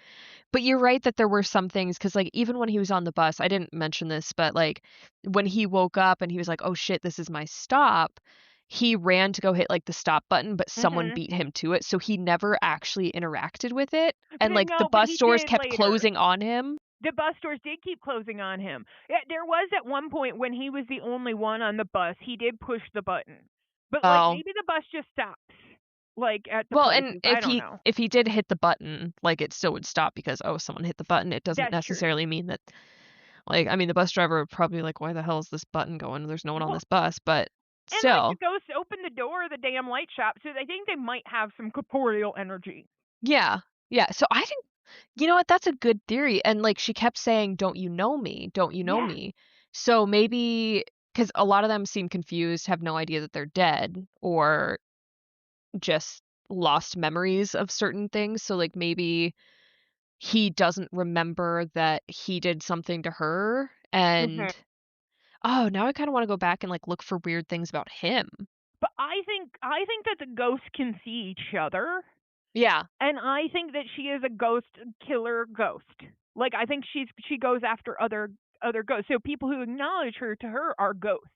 But you're right that there were some things, because, like, even when he was on the bus, I didn't mention this, but, like, when he woke up and he was like, "Oh shit, this is my stop," he ran to go hit, like, the stop button, but someone Mhm. beat him to it, so he never actually interacted with it, But and, like, the but bus he doors did kept later. closing on him. The bus stores did keep closing on him. Yeah, there was at one point when he was the only one on the bus, he did push the button. But like Oh. maybe the bus just stops. Like at the Well, and places. I if don't he know. if he did hit the button, like, it still would stop because, oh, someone hit the button. It doesn't That's true. necessarily mean that, like, I mean, the bus driver would probably be like, "Why the hell is this button going? There's no one on Well, this bus," but and like the still. ghosts opened the door of the damn light shop, so I think they might have some corporeal energy. Yeah. Yeah, so I think, you know what, that's a good theory, and, like, she kept saying, "Don't you know me? Don't you know Yeah. me?" So maybe because a lot of them seem confused, have no idea that they're dead, or just lost memories of certain things, so, like, maybe he doesn't remember that he did something to her, Mhm. and oh, now I kinda wanna go back and, like, look for weird things about him. But I think that the ghosts can see each other. Yeah. And I think that she is a ghost killer ghost. Like I think she goes after other ghosts. So people who acknowledge her to her are ghosts,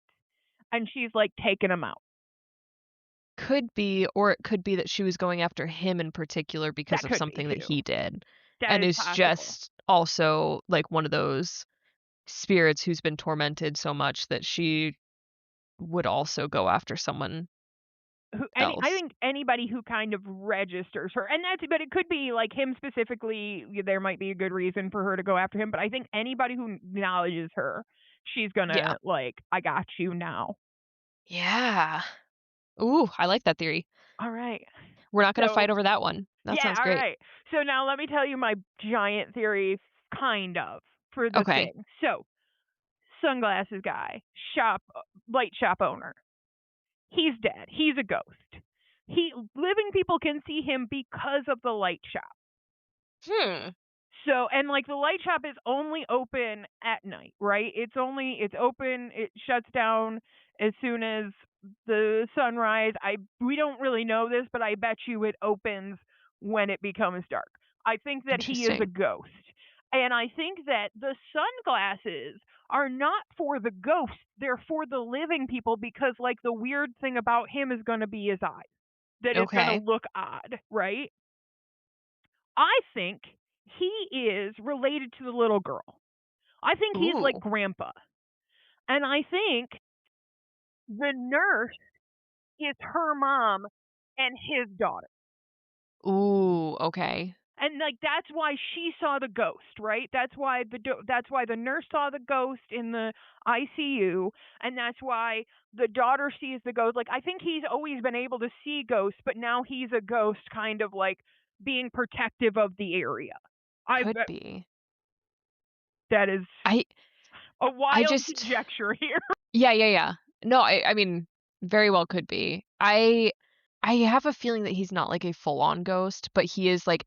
and she's like taking them out. Could be, or it could be that she was going after him in particular because That of could be something that too. he did, That and is is possible. just also, like, one of those spirits who's been tormented so much that she would also go after someone I else. think anybody who kind of registers her, and that's, but it could be like him specifically. There might be a good reason for her to go after him, but I think anybody who acknowledges her, she's Yeah. gonna like, I got you now. Yeah. Ooh, I like that theory. All right. We're not gonna So fight over that one. That Yeah, sounds all great. right. So now let me tell you my giant theory, kind of, for the Okay. thing. So, sunglasses guy, light shop owner. He's dead. He's a ghost. Living people can see him because of the light shop. Hmm. So, and like the light shop is only open at night, right? It's open, it shuts down as soon as the sunrise. We don't really know this, but I bet you it opens when it becomes dark. I think that he is a Interesting. ghost. And I think that the sunglasses are not for the ghosts, they're for the living people because like the weird thing about him is going to be his eyes. That it's going to Okay. look odd, right? I think he is related to the little girl. I think he's like Ooh. grandpa. And I think the nurse is her mom and his daughter. Ooh, okay. And like that's why she saw the ghost, right? That's why the nurse saw the ghost in the ICU, and that's why the daughter sees the ghost. Like I think he's always been able to see ghosts, but now he's a ghost, kind of like being protective of the area. I Could be. That is I a I wild just conjecture here. yeah. No, I mean, very well could be. I have a feeling that he's not like a full-on ghost, but he is like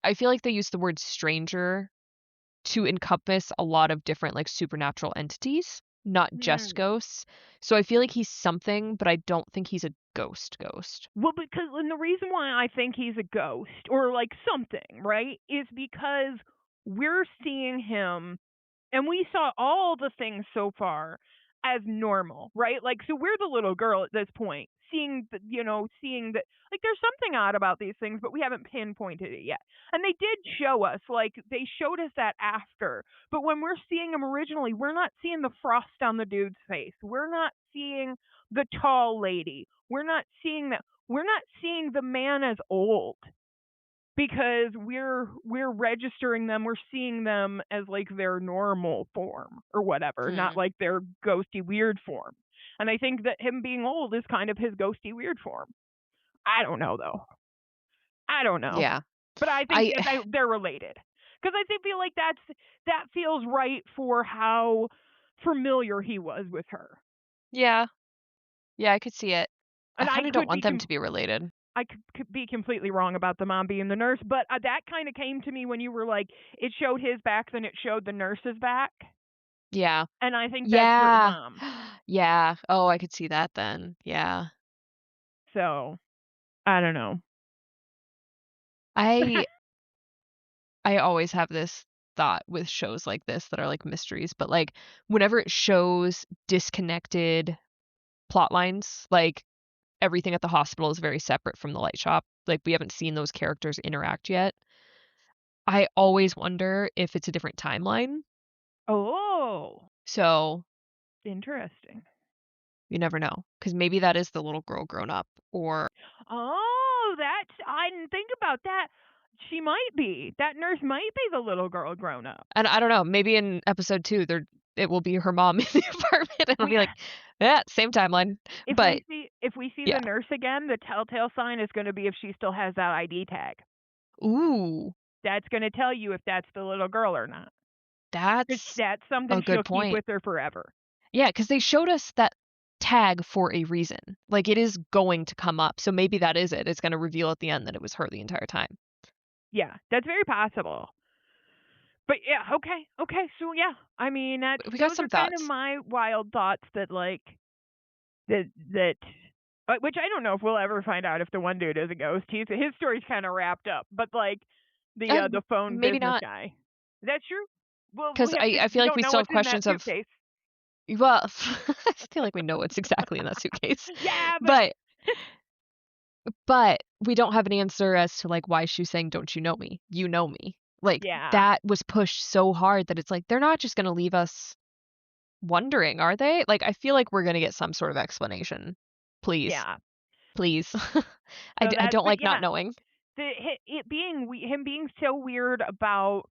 I feel like they use the word stranger to encompass a lot of different like supernatural entities, not just Hmm. ghosts. So I feel like he's something, but I don't think he's a ghost. Well, because and the reason why I think he's a ghost or like something, right, is because we're seeing him and we saw all the things so far as normal, right? Like, so we're the little girl at this point, seeing that, like, there's something odd about these things, but we haven't pinpointed it yet. And they did show us, like, they showed us that after. But when we're seeing them originally, we're not seeing the frost on the dude's face. We're not seeing the tall lady. We're not seeing that. We're not seeing the man as old because we're registering them, we're seeing them as like their normal form or whatever, not Hmm. like their ghosty weird form. And I think that him being old is kind of his ghosty weird form. I don't know though. I don't know. Yeah. But I think I they're related. Cuz feel like that feels right for how familiar he was with her. yeah. Yeah, I could see it. I And kind of don't want them to be related. I could be completely wrong about the mom being the nurse, but that kind of came to me when you were like, it showed his back, then it showed the nurse's back, Yeah. and I think that's her Yeah. mom. Yeah. Oh, I could see that then. Yeah. So I don't know. I I always have this thought with shows like this that are like mysteries, but like whenever it shows disconnected plot lines, like everything at the hospital is very separate from the light shop. Like we haven't seen those characters interact yet. I always wonder if it's a different timeline. Oh, So interesting. you never know. Because maybe that is the little girl grown up. Or, Oh, I didn't think about that. She might be. That nurse might be the little girl grown up. and I don't know, maybe in episode 2, it will be her mom in the apartment. And I'll We be like, yeah, same timeline. But if we see yeah. the nurse again, the telltale sign is going to be if she still has that ID tag. Ooh, That's going to tell you if that's the little girl or not. 'Cause that's that's a something good she'll keep point. with her forever. Yeah, because they showed us that tag for a reason. Like it is going to come up. So maybe that is it. It's going to reveal at the end that it was her the entire time. Yeah, that's very possible. But yeah, okay, so yeah, I mean We got those are some kind of thoughts. my wild thoughts that like that which I don't know if we'll ever find out if the one dude is a ghost. His story's kind of wrapped up, but like the phone Maybe business not. guy. That's true. Well, Because I we feel like don't we know still have what's in that questions of, suitcase. well, I feel like we know what's exactly in that suitcase. Yeah, but But But we don't have an answer as to, like, why she's saying, "Don't you know me? You know me." Like, yeah, that was pushed so hard that it's like, they're not just gonna leave us wondering, are they? Like, I feel like we're gonna get some sort of explanation. Please. yeah. Please. So I that's don't but like not yeah, knowing. him being so weird about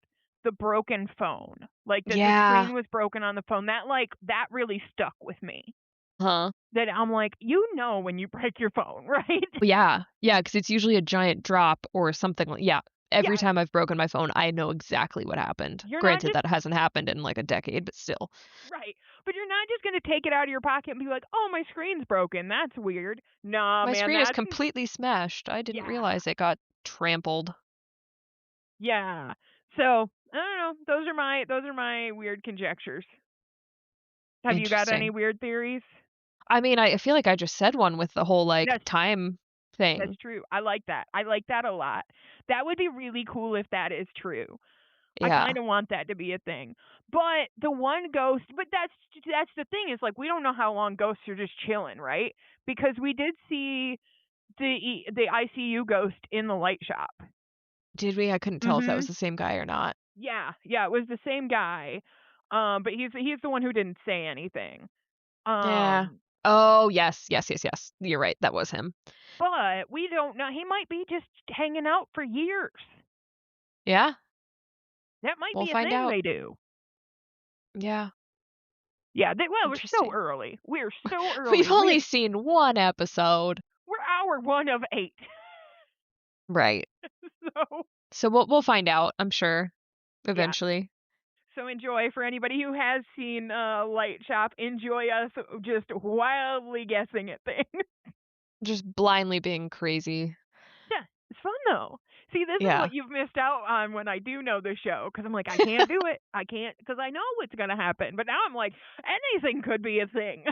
the broken phone, like that the Yeah. screen was broken on the phone. That really stuck with me. Huh. that I'm like, when you break your phone, right? Yeah. Yeah, because it's usually a giant drop or something like yeah. Every Yeah, time I've broken my phone, I know exactly what happened. you're not Granted, just that hasn't happened in, like, a decade, but still. right, but you're not just gonna take it out of your pocket and be like, "Oh, my screen's broken. That's weird." Nah, My man, screen is that's completely smashed. I didn't yeah, realize it got trampled. yeah. So I don't know. Those are my weird conjectures. Have you got any Interesting. weird theories? I mean, I feel like I just said one with the whole, like, That's time that's thing. true. I like that. I like that a lot. That would be really cool if that is true. I Yeah. kind of want that to be a thing. But the one ghost, but that's the thing is like we don't know how long ghosts are just chilling, right? Because we did see the ICU ghost in the light shop. Did we? I couldn't tell if that was Mhm. the same guy or not. Yeah, yeah, it was the same guy. But he's the one who didn't say anything. Yeah. Um, Oh, yes, yes, yes, yes. You're right, that was him. but we don't know. He might be just hanging out for years. Yeah, That might we'll be a find thing out. they do. Yeah, Yeah, well, we're so interesting. early. We're so We've early. only seen 1 episode. We're hour 1 of 8. Right. So, So we'll find out, I'm sure, yeah. eventually. So enjoy for anybody who has seen Light Shop. Enjoy us just wildly guessing at things. Just blindly being crazy. Yeah, it's fun though. See, this is Yeah. what you've missed out on when I do know the show because I'm like, I can't do it. I can't because I know what's gonna happen. But now I'm like, anything could be a thing.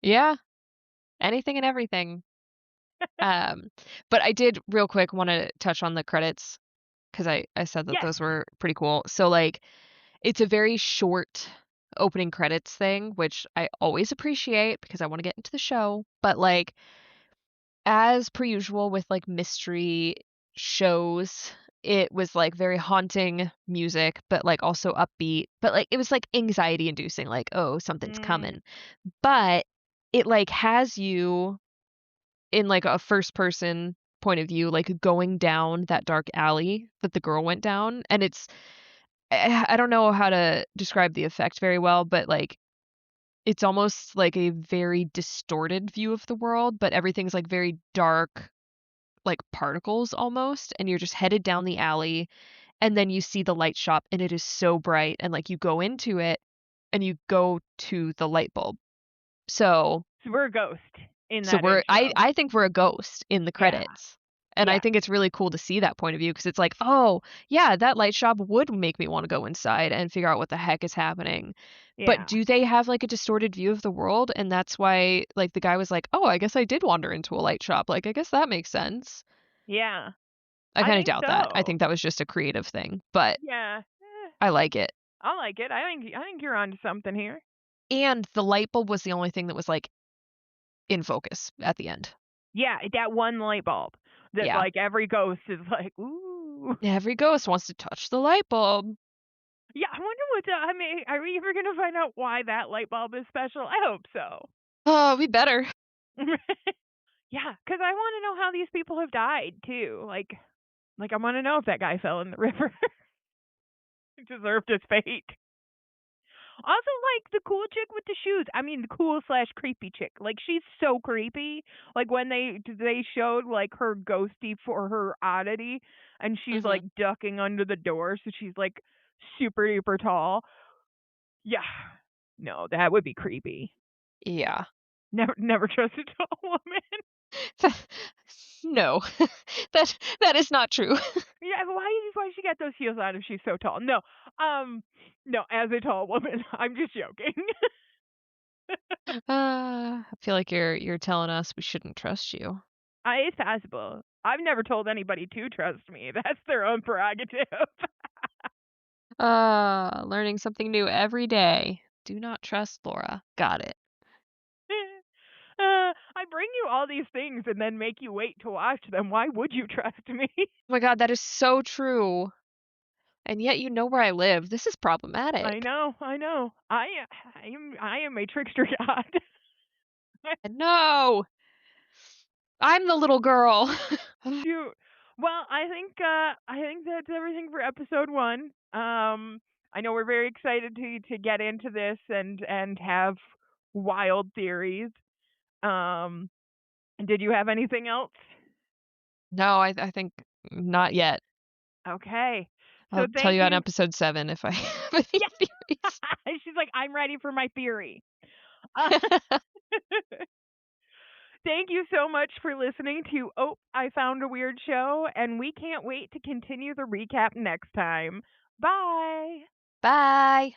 Yeah, anything and everything. Um, but I did real quick wanna touch on the credits 'cause I said that Yes. those were pretty cool. So, like, it's a very short opening credits thing, which I always appreciate because I wanna get into the show, but, like, as per usual with, like, mystery shows, it was, like, very haunting music, but, like, also upbeat, but, like, it was, like, anxiety inducing, like, "Oh, something's Mm, coming." But it, like, has you in, like, a first person point of view, like, going down that dark alley that the girl went down, and it's I don't know how to describe the effect very well, but, like, it's almost like a very distorted view of the world, but everything's, like, very dark, like, particles almost, and you're just headed down the alley, and then you see the light shop, and it is so bright, and, like, you go into it, and you go to the light bulb. So so we're a ghost in So that we're intro. I think we're a ghost in the Yeah. credits, and I Yeah. think it's really cool to see that point of view because it's like, "Oh, yeah, that light shop would make me wanna go inside and figure out what the heck is happening." But Yeah. do they have, like, a distorted view of the world? And that's why, like, the guy was like, "Oh, I guess I did wander into a light shop, like, I guess that makes sense." Yeah. I I kinda think doubt that. I so. think that was just a creative thing, but Yeah. I like it. I like it. I think you're onto something here. And the light bulb was the only thing that was, like, in focus at the end. Yeah, that one light bulb that Yeah. like every ghost is like, "Ooh." Every ghost wants to touch the light bulb. Yeah, I wonder what I mean, are we ever gonna find out why that light bulb is special? I hope so. Oh, we better. Yeah, because I wanna know how these people have died too. I wanna know if that guy fell in the river. He deserved his fate. Also, like, the cool chick with the shoes. I mean, the cool/creepy chick. Like, she's so creepy. Like, when they showed, like, her ghosty for her oddity, and she's, like, Mhm. ducking under the door, so she's, like, super duper tall. Yeah. No, that would be creepy. Yeah. Never trust a tall woman. No. That is not true. Yeah, but why she got those heels on if she's so tall? No. No, as a tall woman. I'm just joking. I feel like you're telling us we shouldn't trust you. It's possible. I've never told anybody to trust me. That's their own prerogative. Learning something new every day. Do not trust Laura. Got it. I bring you all these things and then make you wait to watch them. Why would you trust me? Oh my god, that is so true. And yet you know where I live. This is I problematic. know, I know. I am a trickster god. No. I'm the little girl. Shoot. Well, I think that's everything for episode 1. I know we're very excited to get into this and have wild theories. Did you have anything else? No, I think not yet. Okay. So I'll tell thank you on you. episode 7 if I have any Yeah. theories. She's like, I'm ready for my theory. Uh, Thank you so much for listening to Oh, I Found a Weird Show, and we can't wait to continue the recap next time. Bye. Bye.